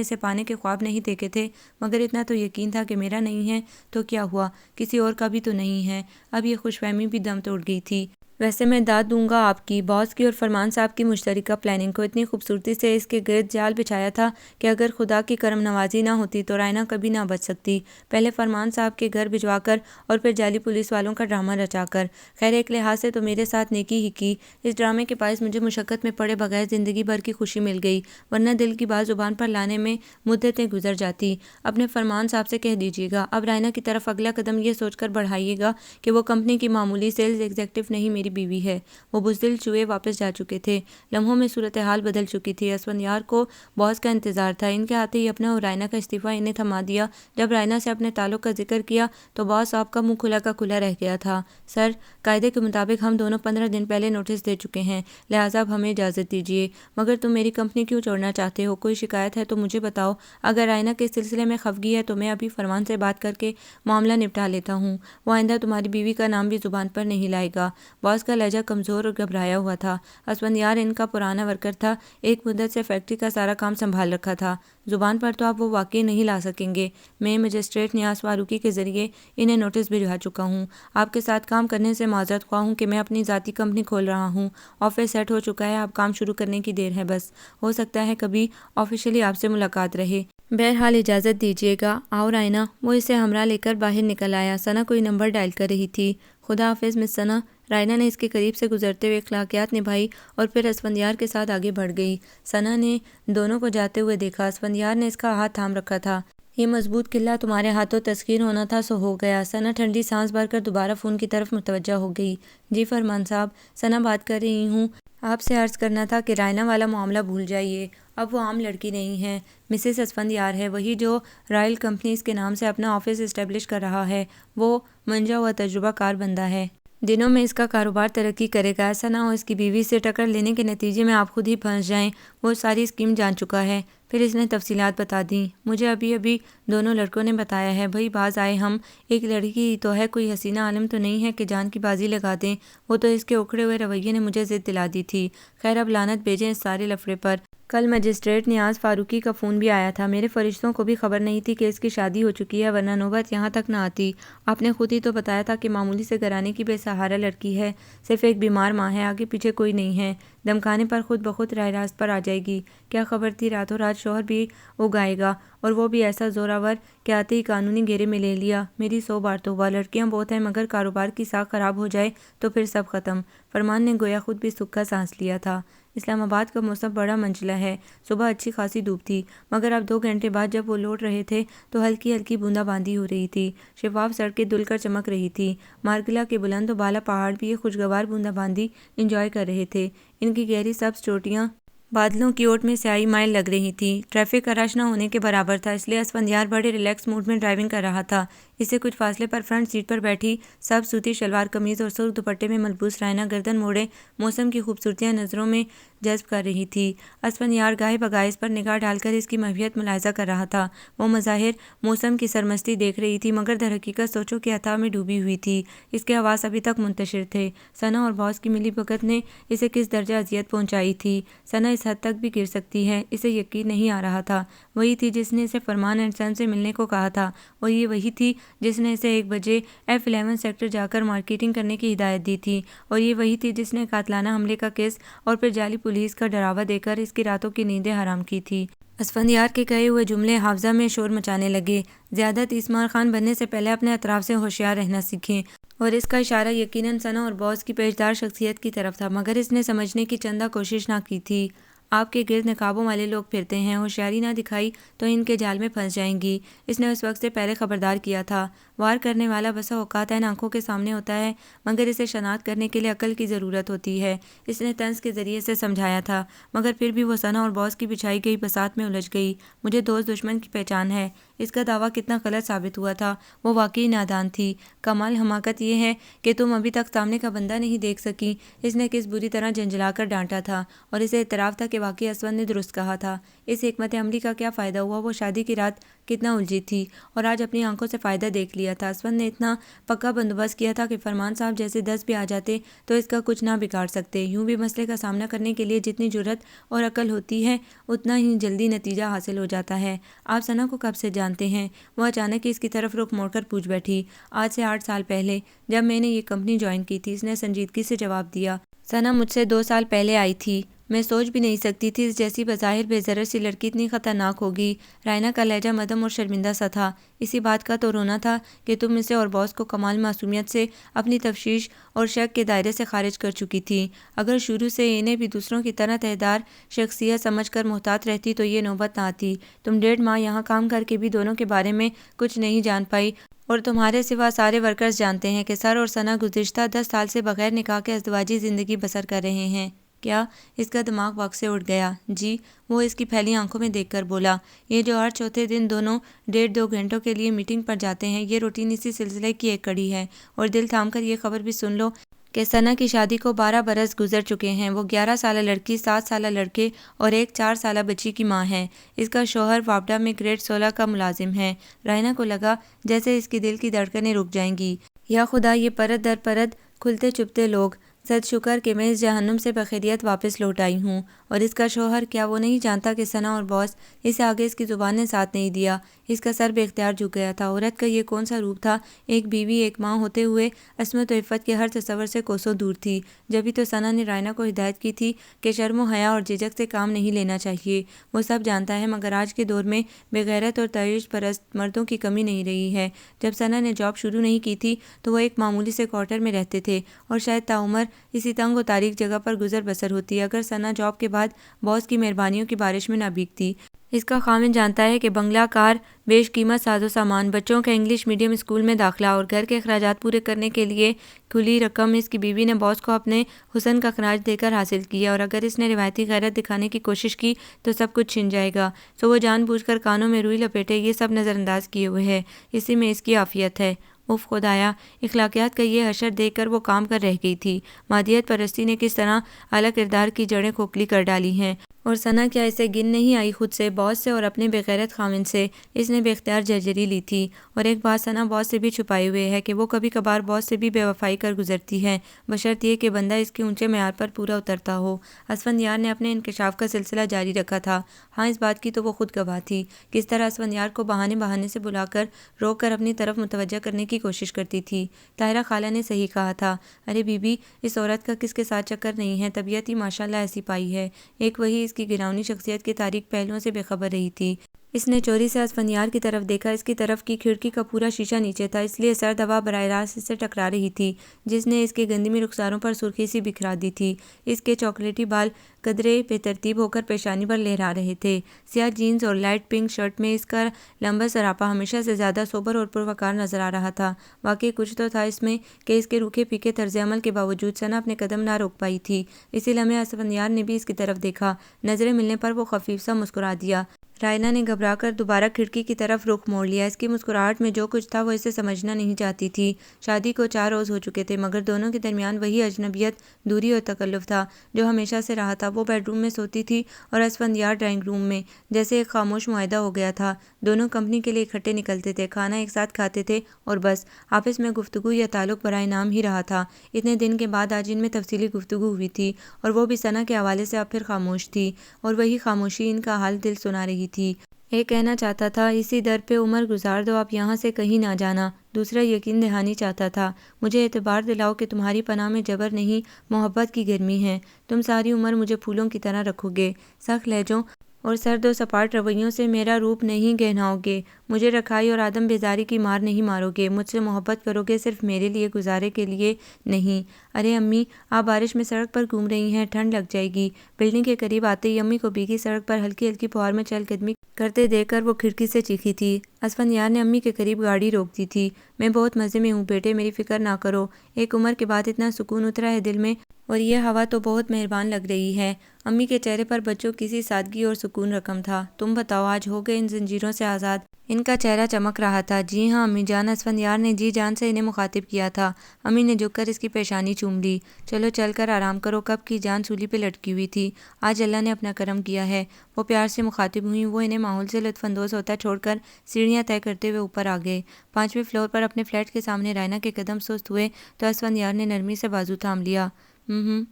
اسے پانے کے خواب نہیں دیکھے تھے، مگر اتنا تو یقین تھا کہ میرا نہیں ہے تو کیا ہوا، کسی اور کا بھی تو نہیں ہے۔ اب یہ خوش فہمی بھی دم توڑ گئی تھی۔ ویسے میں داد دوں گا آپ کی باس کی اور فرمان صاحب کی مشترکہ پلاننگ کو۔ اتنی خوبصورتی سے اس کے گرد جال بچھایا تھا کہ اگر خدا کی کرم نوازی نہ ہوتی تو رائنا کبھی نہ بچ سکتی، پہلے فرمان صاحب کے گھر بھجوا کر اور پھر جعلی پولیس والوں کا ڈرامہ رچا کر۔ خیر ایک لحاظ سے تو میرے ساتھ نیکی ہی کی، اس ڈرامے کے باعث مجھے مشقت میں پڑے بغیر زندگی بھر کی خوشی مل گئی، ورنہ دل کی بات زبان پر لانے میں مدتیں گزر جاتی۔ اپنے فرمان صاحب سے کہہ دیجیے گا، اب رائنا کی طرف اگلا قدم یہ سوچ کر بڑھائیے گا کہ وہ کمپنی کی معمولی سیلز ایگزیکٹو نہیں، میری بیوی ہے۔ وہ بزدل چوہے واپس جا چکے تھے، لمحوں میں صورتحال بدل چکی تھی۔ اسفندیار کو باس کا انتظار تھا، ان کے آتے ہی اپنا اور رائنا کا استعفیٰ انہیں تھما دیا۔ جب رائنا سے اپنے تعلق کا ذکر کیا تو باس صاحب کا منہ کھلا کا کھلا رہ گیا تھا۔ سر، قاعدے کے مطابق ہم دونوں 15 دن پہلے نوٹس دے چکے ہیں، لہٰذا اب ہمیں اجازت دیجیے۔ مگر تم میری کمپنی کیوں چھوڑنا چاہتے ہو؟ کوئی شکایت ہے تو مجھے بتاؤ۔ اگر رائنا کے سلسلے میں خفگی ہے تو میں ابھی فرمان سے بات کر کے معاملہ نپٹا لیتا ہوں، وہ آئندہ تمہاری بیوی کا نام بھی زبان پر نہیں لائے گا۔ باس کا لہجہ کمزور اور گھبرایا ہوا تھا۔ اسفندیار ان کا پرانا ورکر تھا، ایک مدت سے فیکٹری کا سارا کام سنبھال رکھا تھا۔ زبان پر تو آپ وہ واقعی نہیں لا سکیں گے۔ میں مجسٹریٹ نیاز فاروقی کے ذریعے انہیں نوٹس بھجوا چکا ہوں۔ آپ کے ساتھ کام کرنے سے معذرت خواہ ہوں کہ میں اپنی ذاتی کمپنی کھول رہا ہوں۔ آفس سیٹ ہو چکا ہے، اب کام شروع کرنے کی دیر ہے بس۔ ہو سکتا ہے کبھی آفیشلی آپ سے ملاقات رہے۔ بہرحال اجازت دیجیے گا، آؤ رائنا۔ وہ اسے ہمراہ لے کر باہر نکل آیا۔ ثنا کوئی نمبر ڈائل کر رہی تھی۔ خدا حافظ مس ثنا۔ رائنا نے اس کے قریب سے گزرتے ہوئے اخلاقیات نبھائی اور پھر اسفندیار کے ساتھ آگے بڑھ گئی۔ ثنا نے دونوں کو جاتے ہوئے دیکھا، اسفندیار نے اس کا ہاتھ تھام رکھا تھا۔ یہ مضبوط قلعہ تمہارے ہاتھوں تسخیر ہونا تھا سو ہو گیا۔ ثنا ٹھنڈی سانس بھر کر دوبارہ فون کی طرف متوجہ ہو گئی۔ جی فرمان صاحب، ثنا بات کر رہی ہوں۔ آپ سے عرض کرنا تھا کہ رائنا والا معاملہ بھول جائیے، اب وہ عام لڑکی نہیں ہے، مسز اسفندیار ہے، وہی جو رائل کمپنیز کے نام سے اپنا آفس اسٹیبلش کر رہا ہے۔ وہ منجا ہوا تجربہ کار بندہ ہے، دنوں میں اس کا کاروبار ترقی کرے گا۔ ایسا نہ ہو اس کی بیوی سے ٹکر لینے کے نتیجے میں آپ خود ہی پھنس جائیں۔ وہ ساری اسکیم جان چکا ہے۔ پھر اس نے تفصیلات بتا دیں۔ مجھے ابھی دونوں لڑکوں نے بتایا ہے۔ بھئی باز آئے ہم، ایک لڑکی ہی تو ہے، کوئی حسینہ عالم تو نہیں ہے کہ جان کی بازی لگا دیں۔ وہ تو اس کے اکھڑے ہوئے رویے نے مجھے ضد دلا دی تھی۔ خیر اب لعنت بھیجیں اس سارے لفڑے پر۔ کل مجسٹریٹ نیاز فاروقی کا فون بھی آیا تھا۔ میرے فرشتوں کو بھی خبر نہیں تھی کہ اس کی شادی ہو چکی ہے، ورنہ نوبت یہاں تک نہ آتی۔ آپ نے خود ہی تو بتایا تھا کہ معمولی سے گھرانے کی بے سہارا لڑکی ہے، صرف ایک بیمار ماں ہے، آگے پیچھے کوئی نہیں ہے، دمکانے پر خود بخود راہ راست پر آ جائے گی۔ کیا خبر تھی راتوں رات شوہر بھی اگائے گا، اور وہ بھی ایسا زوراور کہ آتے ہی قانونی گھیرے میں لے لیا۔ میری 100 بار توبہ، لڑکیاں بہت ہیں مگر کاروبار کی ساکھ خراب ہو جائے تو پھر سب ختم۔ فرمان نے گویا خود بھی سکھ کا سانس لیا تھا۔ اسلام آباد کا موسم بڑا منجلا ہے۔ صبح اچھی خاصی دھوپ تھی، مگر اب 2 گھنٹے بعد جب وہ لوٹ رہے تھے تو ہلکی ہلکی بوندا باندی ہو رہی تھی۔ شفاف سڑکیں دھل کر چمک رہی تھی۔ مارگلا کے بلند و بالا پہاڑ بھی یہ خوشگوار بوندا باندی انجوائے کر رہے تھے۔ ان کی گہری سبز چوٹیاں بادلوں کی اوٹ میں سیاہی مائل لگ رہی تھی۔ ٹریفک رش نہ ہونے کے برابر تھا، اس لیے اسفندیار بڑے ریلیکس موڈ میں ڈرائیونگ کر رہا تھا۔ اس سے کچھ فاصلے پر فرنٹ سیٹ پر بیٹھی سبز سوتی شلوار قمیض اور سرخ دوپٹے میں ملبوس رائنا گردن موڑے موسم کی خوبصورتیاں نظروں میں جذب کر رہی تھی۔ اسفندیار گاہے بگاہے اس پر نگاہ ڈال کر اس کی محویت ملاحظہ کر رہا تھا۔ وہ مظاہر موسم کی سرمستی دیکھ رہی تھی، مگر در حقیقت سوچوں کے عطا میں ڈوبی ہوئی تھی۔ اس کے حواس ابھی تک منتشر تھے۔ ثنا اور باس کی ملی بھگت نے اسے کس درجہ اذیت پہنچائی تھی۔ ثنا اس حد تک بھی گر سکتی ہے، اسے یقین نہیں آ رہا تھا۔ وہی تھی جس نے اسے فرمان اینڈ سن سے ملنے کو کہا تھا، اور یہ وہی تھی جس نے اسے 1 بجے F11 سیکٹر جا کر مارکیٹنگ کرنے کی ہدایت دی تھی، اور یہ وہی تھی جس نے قاتلانہ حملے کا کیس اور پھر جعلی پولیس کا ڈراوا دے کر اس کی راتوں کی نیندیں حرام کی تھی۔ اسفندیار کے کہے ہوئے جملے حافظہ میں شور مچانے لگے۔ زیادہ تیسمار خان بننے سے پہلے اپنے اطراف سے ہوشیار رہنا سیکھیں، اور اس کا اشارہ یقیناً ثنا اور باس کی پیشدار شخصیت کی طرف تھا، مگر اس نے سمجھنے کی چندہ کوشش نہ کی تھی۔ آپ کے گرد نقابوں والے لوگ پھرتے ہیں، ہوشیاری نہ دکھائی تو ان کے جال میں پھنس جائیں گی۔ اس نے اس وقت سے پہلے خبردار کیا تھا۔ وار کرنے والا بسا اوقات عین آنکھوں کے سامنے ہوتا ہے، مگر اسے شناخت کرنے کے لیے عقل کی ضرورت ہوتی ہے۔ اس نے طنز کے ذریعے سے سمجھایا تھا، مگر پھر بھی وہ ثنا اور باس کی بچھائی گئی بساط میں الجھ گئی۔ مجھے دوست دشمن کی پہچان ہے۔ اس کا دعویٰ کتنا غلط ثابت ہوا تھا۔ وہ واقعی نادان تھی۔ کمال حماقت یہ ہے کہ تم ابھی تک سامنے کا بندہ نہیں دیکھ سکی۔ اس نے کس بری طرح جھنجھلا کر ڈانٹا تھا، اور اسے اعتراف تھا کہ واقعی اسود نے درست کہا تھا۔ اس حکمت عملی کا کیا فائدہ ہوا؟ وہ شادی کی رات کتنا الجھی تھی، اور آج اپنی آنکھوں سے فائدہ دیکھ لیا تھا۔ اسود نے اتنا پکا بندوبست کیا تھا کہ فرمان صاحب جیسے 10 بھی آ جاتے تو اس کا کچھ نہ بگاڑ سکتے۔ یوں بھی مسئلے کا سامنا کرنے کے لیے جتنی جرأت اور عقل ہوتی ہے، اتنا ہی جلدی نتیجہ حاصل ہو جاتا ہے۔ آپ ثنا کو کب سے جانتے ہیں؟ وہ اچانک اس کی طرف رخ موڑ کر پوچھ بیٹھی۔ آج سے 8 سال پہلے، جب میں نے یہ کمپنی جوائن کی تھی، اس نے سنجیدگی سے جواب دیا۔ ثنا مجھ سے 2 سال پہلے آئی تھی۔ میں سوچ بھی نہیں سکتی تھی اس جیسی بظاہر بے ضرر سی لڑکی اتنی خطرناک ہوگی۔ رائنا کا لہجہ مدھم اور شرمندہ سا تھا۔ اسی بات کا تو رونا تھا کہ تم اسے اور باس کو کمال معصومیت سے، اپنی تفشیش اور شک کے دائرے سے خارج کر چکی تھی۔ اگر شروع سے انہیں بھی دوسروں کی طرح تہدار شخصیت سمجھ کر محتاط رہتی تو یہ نوبت نہ آتی۔ تم 1.5 ماہ یہاں کام کر کے بھی دونوں کے بارے میں کچھ نہیں جان پائی، اور تمہارے سوا سارے ورکرز جانتے ہیں کہ سر اور ثنا گزشتہ 10 سال سے بغیر نکاح کے ازدواجی زندگی بسر کر رہے ہیں۔ کیا؟ اس کا دماغ وقت سے اٹھ گیا۔ جی، وہ اس کی پھیلی آنکھوں میں دیکھ کر بولا۔ یہ جو ہر چوتھے دن دونوں 1.5-2 گھنٹوں کے لیے میٹنگ پر جاتے ہیں، یہ روٹین اسی سلسلے کی ایک کڑی ہے۔ اور دل تھام کر یہ خبر بھی سن لو کہ ثنا کی شادی کو 12 برس گزر چکے ہیں۔ وہ 11 سالہ لڑکی، 7 سالہ لڑکے اور ایک 4 سالہ بچی کی ماں ہے۔ اس کا شوہر واپڈا میں گریڈ 16 کا ملازم ہے۔ رائنا کو لگا جیسے اس کی دل کی دھڑکنیں رک جائیں گی۔ یا خدا، یہ پرت در پرت کھلتے چھپتے لوگ! صد شکر کہ میں اس جہنم سے بخیریت واپس لوٹ آئی ہوں۔ اور اس کا شوہر، کیا وہ نہیں جانتا کہ ثنا اور باس؟ اسے آگے اس کی زبان نے ساتھ نہیں دیا۔ اس کا سر بے اختیار جھک گیا تھا۔ عورت کا یہ کون سا روپ تھا؟ ایک بیوی، ایک ماں ہوتے ہوئے عصمت و عفت کے ہر تصور سے کوسوں دور تھی۔ جبھی تو ثنا نے رائنا کو ہدایت کی تھی کہ شرم و حیا اور جھجک سے کام نہیں لینا چاہیے۔ وہ سب جانتا ہے، مگر آج کے دور میں بے غیرت اور تعیش پرست مردوں کی کمی نہیں رہی ہے۔ جب ثنا نے جاب شروع نہیں کی تھی تو وہ ایک معمولی سے کوارٹر میں رہتے تھے، اور شاید تاعمر اسی تنگ و تاریک جگہ پر گزر بسر ہوتی اگر ثنا جاب کے بعد باس کی مہربانیوں کی بارش میں نہ بھیگتی۔ اس کا خاوند جانتا ہے کہ بنگلہ، کار، بیش قیمت ساز و سامان، بچوں کا انگلش میڈیم اسکول میں داخلہ اور گھر کے اخراجات پورے کرنے کے لیے کھلی رقم اس کی بیوی نے باس کو اپنے حسن کا خراج دے کر حاصل کی ہے، اور اگر اس نے روایتی غیرت دکھانے کی کوشش کی تو سب کچھ چھن جائے گا۔ سو وہ جان بوجھ کر کانوں میں روئی لپیٹے یہ سب نظر انداز کیے ہوئے ہے۔ اسی میں اس کی عافیت ہے۔ اف خدایا! اخلاقیات کا یہ حشر دیکھ کر وہ کام کر رہ گئی تھی۔ مادیت پرستی نے کس طرح اعلیٰ کردار کی جڑیں کھوکھلی کر ڈالی ہیں۔ اور ثنا کیا اسے گن نہیں آئی؟ خود سے، باس سے اور اپنے بغیرت خاوند سے اس نے بے اختیار جرجری لی تھی۔ اور ایک بات ثنا باس سے بھی چھپائے ہوئے ہے کہ وہ کبھی کبھار باس سے بھی بے وفائی کر گزرتی ہے، بشرط یہ کہ بندہ اس کے اونچے معیار پر پورا اترتا ہو۔ اسفندیار نے اپنے انکشاف کا سلسلہ جاری رکھا تھا۔ ہاں، اس بات کی تو وہ خود گواہ تھی، کس طرح اسفندیار کو بہانے بہانے سے بلا کر روک کر اپنی طرف متوجہ کرنے کی کوشش کرتی تھی۔ طاہرہ خالہ نے صحیح کہا تھا، ارے بی بی، اس عورت کا کس کے ساتھ چکر نہیں ہے، طبیعت ہی ماشاءاللہ ایسی پائی ہے۔ ایک وہی اس کی گراؤنی شخصیت کے تاریک پہلوؤں سے بے خبر رہی تھی۔ اس نے چوری سے اسفندیار کی طرف دیکھا، اس کی طرف کی کھڑکی کا پورا شیشہ نیچے تھا، اس لیے سرد ہوا براہ راست اس سے ٹکرا رہی تھی، جس نے اس کے گندمی رخساروں پر سرخی سی بکھرا دی تھی۔ اس کے چاکلیٹی بال قدرے بے ترتیب ہو کر پیشانی پر لہرا رہے تھے۔ سیاہ جینز اور لائٹ پنک شرٹ میں اس کا لمبا سراپا ہمیشہ سے زیادہ سوبر اور پروقار نظر آ رہا تھا۔ واقعی کچھ تو تھا اس میں کہ اس کے روکھے پھیکے طرز عمل کے باوجود ثنا اپنے قدم نہ روک پائی تھی۔ اسی لمحے اسفندیار نے بھی اس کی طرف دیکھا۔ نظریں ملنے پر وہ خفیف سا مسکرا دیا۔ رائنا نے گھبرا کر دوبارہ کھڑکی کی طرف رخ موڑ لیا۔ اس کی مسکراہٹ میں جو کچھ تھا وہ اسے سمجھنا نہیں چاہتی تھی۔ شادی کو 4 روز ہو چکے تھے، مگر دونوں کے درمیان وہی اجنبیت، دوری اور تکلف تھا جو ہمیشہ سے رہا تھا۔ وہ بیڈ روم میں سوتی تھی اور اسفندیار ڈرائنگ روم میں، جیسے ایک خاموش معاہدہ ہو گیا تھا۔ دونوں کمپنی کے لیے اکٹھے نکلتے تھے، کھانا ایک ساتھ کھاتے تھے اور بس، آپس میں گفتگو یا تعلق برائے نام ہی رہا تھا۔ اتنے دن کے بعد آج ان میں تفصیلی گفتگو ہوئی تھی، اور وہ بھی ثنا کے حوالے سے اب پھر خاموش تھی، اور وہی خاموشی ان کا حال دل سنا رہی تھی۔ ایک کہنا چاہتا تھا، اسی در پہ عمر گزار دو، آپ یہاں سے کہیں نہ جانا۔ دوسرا یقین دہانی چاہتا تھا، مجھے اعتبار دلاؤ کہ تمہاری پناہ میں جبر نہیں، محبت کی گرمی ہے، تم ساری عمر مجھے پھولوں کی طرح رکھو گے، سخت لہجوں اور سرد و سپاٹ رویوں سے میرا روپ نہیں گہناؤ گے، مجھے رکھائی اور عدم بیزاری کی مار نہیں مارو گے، مجھ سے محبت کرو گے صرف میرے لیے، گزارے کے لیے نہیں۔ ارے امی، آپ بارش میں سڑک پر گھوم رہی ہیں، ٹھنڈ لگ جائے گی۔ بلڈنگ کے قریب آتے ہی امی کو بھیگی سڑک پر ہلکی ہلکی پھوار میں چہل قدمی کرتے دیکھ کر وہ کھڑکی سے چیخی تھی۔ اسفندیار نے امی کے قریب گاڑی روک دی تھی۔ میں بہت مزے میں ہوں بیٹے، میری فکر نہ کرو، ایک عمر کے بعد اتنا سکون اترا ہے دل میں، اور یہ ہوا تو بہت مہربان لگ رہی ہے۔ امی کے چہرے پر بچوں کی سی سادگی اور سکون رقم تھا۔ تم بتاؤ، آج ہو گئے ان زنجیروں سے آزاد؟ ان کا چہرہ چمک رہا تھا۔ جی ہاں امی جان، اسفندیار نے جی جان سے انہیں مخاطب کیا تھا۔ امی نے جھک کر اس کی پیشانی چوم لی۔ چلو چل کر آرام کرو، کب کی جان سولی پہ لٹکی ہوئی تھی، آج اللہ نے اپنا کرم کیا ہے۔ وہ پیار سے مخاطب ہوئیں۔ وہ انہیں ماحول سے لطف اندوز ہوتا چھوڑ کر سیڑھیاں طے کرتے ہوئے اوپر آ گئے۔ 5ویں فلور پر اپنے فلیٹ کے سامنے رائنا کے قدم سست ہوئے تو اسفندیار نے نرمی سے بازو تھام لیا۔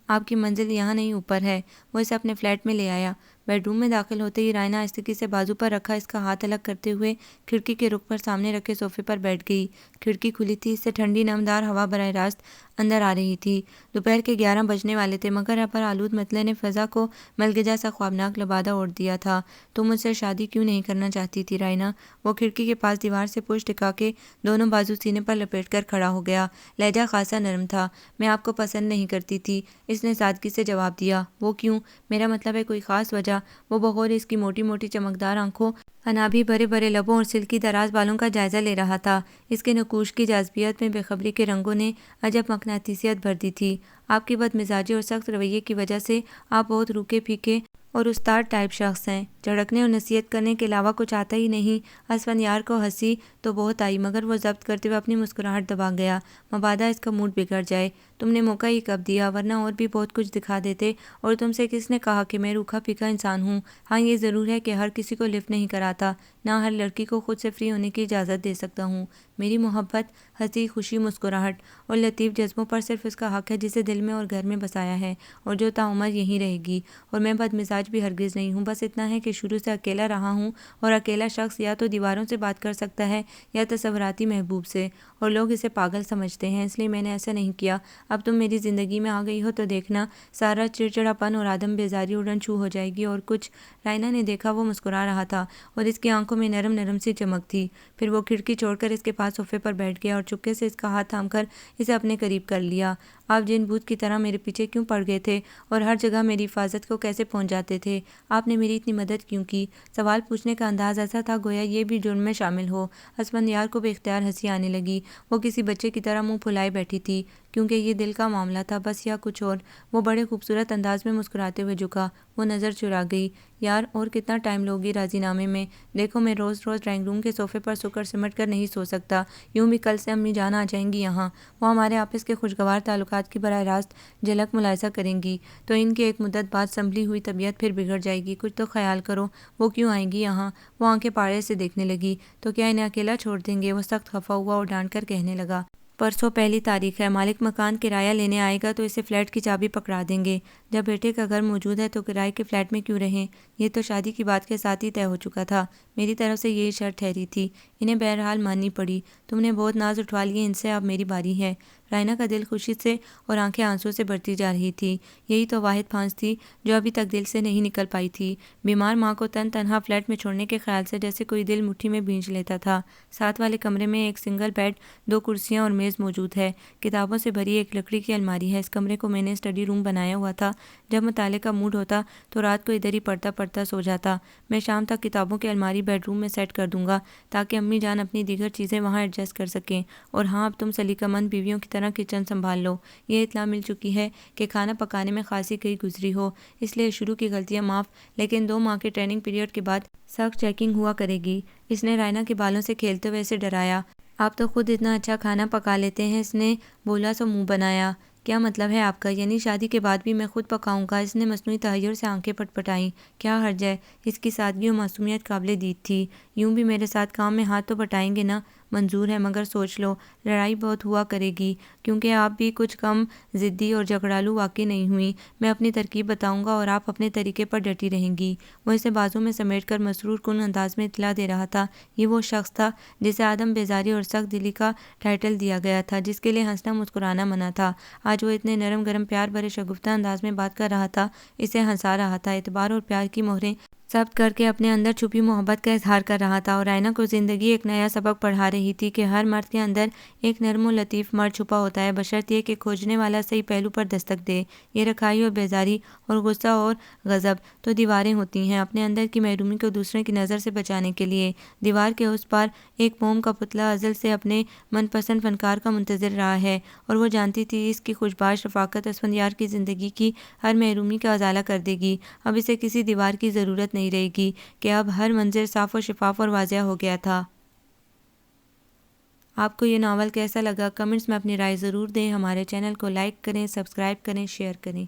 آپ کی منزل یہاں نہیں، اوپر ہے۔ وہ اسے اپنے فلیٹ میں لے آیا۔ بیڈ روم میں داخل ہوتے ہی رائنا آہستگی سے بازو پر رکھا اس کا ہاتھ الگ کرتے ہوئے کھڑکی کے رخ پر سامنے رکھے صوفے پر بیٹھ گئی۔ کھڑکی کھلی تھی، اس سے ٹھنڈی نمدار ہوا براہ راست اندر آ رہی تھی۔ دوپہر کے 11 بجنے والے تھے، مگر ابر آلود مطلع نے فضا کو ملگجا سا خوابناک لبادہ اوڑھ دیا تھا۔ تم مجھ سے شادی کیوں نہیں کرنا چاہتی تھی رائنا؟ وہ کھڑکی کے پاس دیوار سے پشت ٹکا کے دونوں بازو سینے پر لپیٹ کر کھڑا ہو گیا۔ لہجہ خاصا نرم تھا۔ میں آپ کو پسند نہیں کرتی تھی، اس نے سادگی سے جواب دیا۔ وہ کیوں؟ میرا مطلب ہے کوئی خاص وجہ؟ وہ بغور اس کی موٹی موٹی چمکدار آنکھوں، انابی بھرے بھرے لبوں اور سلکی دراز بالوں کا جائزہ لے رہا تھا۔ اس کے نقوش کی جاذبیت میں بے خبری کے رنگوں نے عجب مقناطیسیت بھر دی تھی۔ آپ کی بد مزاجی اور سخت رویے کی وجہ سے آپ بہت روکھے پھیکے اور استاد ٹائپ شخص ہیں، جھڑکنے اور نصیحت کرنے کے علاوہ کچھ آتا ہی نہیں۔ اسفندیار کو ہنسی تو بہت آئی، مگر وہ ضبط کرتے ہوئے اپنی مسکراہٹ دبا گیا۔ مبادا اس کا موڈ بگڑ جائے، تم نے موقع ہی کب دیا، ورنہ اور بھی بہت کچھ دکھا دیتے، اور تم سے کس نے کہا کہ میں روکھا پھیکا انسان ہوں؟ ہاں یہ ضرور ہے کہ ہر کسی کو لفٹ نہیں کراتا، نہ ہر لڑکی کو خود سے فری ہونے کی اجازت دے سکتا ہوں۔ میری محبت، ہنسی، خوشی، مسکراہٹ اور لطیف جذبوں پر صرف اس کا حق ہے جسے دل میں اور گھر میں بسایا ہے، اور جو تاعمر یہیں رہے گی۔ اور میں بد مزاج بھی ہرگز نہیں ہوں، بس اتنا ہے کہ شروع سے اکیلا رہا ہوں، اور اکیلا شخص یا تو دیواروں سے بات کر سکتا ہے یا تصوراتی محبوب سے، اور لوگ اسے پاگل سمجھتے ہیں، اس لیے میں نے ایسا نہیں کیا۔ اب تم میری زندگی میں آ گئی ہو تو دیکھنا، سارا چڑچڑاپن اور عدم بیزاری اڑن چھو ہو جائے گی۔ اور کچھ؟ رائنا نے دیکھا وہ مسکرا رہا تھا اور اس کی آنکھوں میں نرم نرم سی چمک تھی۔ پھر وہ کھڑکی چھوڑ کر اس کے پاس صوفے پر بیٹھ گیا اور چپکے سے اس کا ہاتھ تھام کر اسے اپنے قریب کر لیا۔ آپ جن بھوت کی طرح میرے پیچھے کیوں پڑ گئے تھے اور ہر جگہ میری حفاظت کو کیسے پہنچ جاتے تھے؟ آپ نے میری اتنی مدد کیوں کی؟ سوال پوچھنے کا انداز ایسا تھا گویا یہ بھی جرم میں شامل ہو۔ اسفندیار کو بے اختیار ہنسی آنے لگی۔ وہ کسی بچے کی طرح منہ پھلائے بیٹھی تھی۔ کیونکہ یہ دل کا معاملہ تھا بس یا کچھ اور۔ وہ بڑے خوبصورت انداز میں مسکراتے ہوئے جھکا۔ وہ نظر چرا گئی۔ یار اور کتنا ٹائم لوگی راضی نامے میں؟ دیکھو میں روز روز ڈرائنگ روم کے صوفے پر سکڑ سمٹ کر نہیں سو سکتا، یوں بھی کل سے امی جان آ جائیں گی یہاں، وہ ہمارے آپس کے خوشگوار تعلقات کی براہ راست جھلک ملاحظہ کریں گی تو ان کی ایک مدت بعد سنبھلی ہوئی طبیعت پھر بگڑ جائے گی۔ کچھ تو خیال کرو، وہ کیوں آئیں گی یہاں؟ وہ آنکھیں پاڑے سے دیکھنے لگی۔ تو کیا انہیں اکیلا چھوڑ دیں گے؟ وہ سخت خفا ہوا اور ڈانٹ کر کہنے لگا، پرسوں پہلی تاریخ ہے، مالک مکان کرایہ لینے آئے گا تو اسے فلیٹ کی چابی پکڑا دیں گے۔ جب بیٹے کا گھر موجود ہے تو کرائے کے فلیٹ میں کیوں رہیں؟ یہ تو شادی کی بات کے ساتھ ہی طے ہو چکا تھا، میری طرف سے یہی شرط ٹھہری تھی، انہیں بہرحال ماننی پڑی۔ تم نے بہت ناز اٹھوا لیے ان سے، اب میری باری ہے۔ رائنا کا دل خوشی سے اور آنکھیں آنسو سے بھرتی جا رہی تھی۔ یہی تو واحد پھانس تھی جو ابھی تک دل سے نہیں نکل پائی تھی، بیمار ماں کو تنہا فلیٹ میں چھوڑنے کے خیال سے جیسے کوئی دل مٹھی میں بھینچ لیتا تھا۔ ساتھ والے کمرے میں ایک سنگل بیڈ، 2 کرسیاں اور میز موجود ہے، کتابوں سے بھری ایک لکڑی کی الماری ہے۔ اس کمرے کو میں نے اسٹڈی روم بنایا ہوا تھا، جب مطالعے کا موڈ ہوتا تو رات کو ادھر ہی پڑھتا سو جاتا۔ میں شام تک کتابوں کی الماری بیڈ روم میں سیٹ کر دوں گا تاکہ امی جان اپنی دیگر چیزیں وہاں ایڈجسٹ کر سکیں، اور ہاں اب تم سلیقہ مند بیویوں کی طرح کچن سنبھال لو۔ یہ اطلاع مل چکی ہے کہ کھانا پکانے میں خاصی کئی گزری ہو، اس لیے شروع کی غلطیاں معاف، لیکن 2 ماہ کے ٹریننگ پیریڈ کے بعد سخت چیکنگ ہوا کرے گی۔ اس نے رائنا کے بالوں سے کھیلتے ہوئے اسے ڈرایا۔ آپ تو خود اتنا اچھا کھانا پکا لیتے ہیں، اس نے بولا سو منہ بنایا۔ کیا مطلب ہے آپ کا؟ یعنی شادی کے بعد بھی میں خود پکاؤں گا؟ اس نے مصنوعی تحیر سے آنکھیں پٹپٹائیں۔ کیا حرج ہے؟ اس کی سادگی و معصومیت قابل دید تھی۔ یوں بھی میرے ساتھ کام میں ہاتھ تو بٹائیں گے نا؟ منظور ہے، مگر سوچ لو، لڑائی بہت ہوا کرے گی، کیونکہ آپ بھی کچھ کم ضدی اور جھگڑالو واقع نہیں ہوئی۔ میں اپنی ترکیب بتاؤں گا اور آپ اپنے طریقے پر ڈٹی رہیں گی۔ وہ اسے بازو میں سمیٹ کر مسرور کن انداز میں اطلاع دے رہا تھا۔ یہ وہ شخص تھا جسے عدم بیزاری اور سخت دلی کا ٹائٹل دیا گیا تھا، جس کے لیے ہنسنا مسکرانا منع تھا۔ آج وہ اتنے نرم گرم پیار بھرے شگفتہ انداز میں بات کر رہا تھا، اسے ہنسا رہا تھا، اعتبار اور پیار کی مہریں ضبط کر کے اپنے اندر چھپی محبت کا اظہار کر رہا تھا، اور رائنا کو زندگی ایک نیا سبق پڑھا رہی تھی کہ ہر مرد کے اندر ایک نرم و لطیف مرد چھپا ہوتا ہے، بشرط یہ کہ کھوجنے والا صحیح پہلو پر دستک دے۔ یہ رکھائی اور بیزاری اور غصہ اور غضب تو دیواریں ہوتی ہیں، اپنے اندر کی محرومی کو دوسرے کی نظر سے بچانے کے لیے۔ دیوار کے اس پار ایک موم کا پتلا ازل سے اپنے من پسند فنکار کا منتظر رہا ہے، اور وہ جانتی تھی اس کی خوشباش رفاقت اسفندیار کی زندگی کی ہر محرومی کا ازالہ کر دے گی۔ اب اسے کسی دیوار کی ضرورت نہیں رہے گی، کہ اب ہر منظر صاف و شفاف اور واضح ہو گیا تھا۔ آپ کو یہ ناول کیسا لگا؟ کمنٹس میں اپنی رائے ضرور دیں۔ ہمارے چینل کو لائک کریں، سبسکرائب کریں، شیئر کریں۔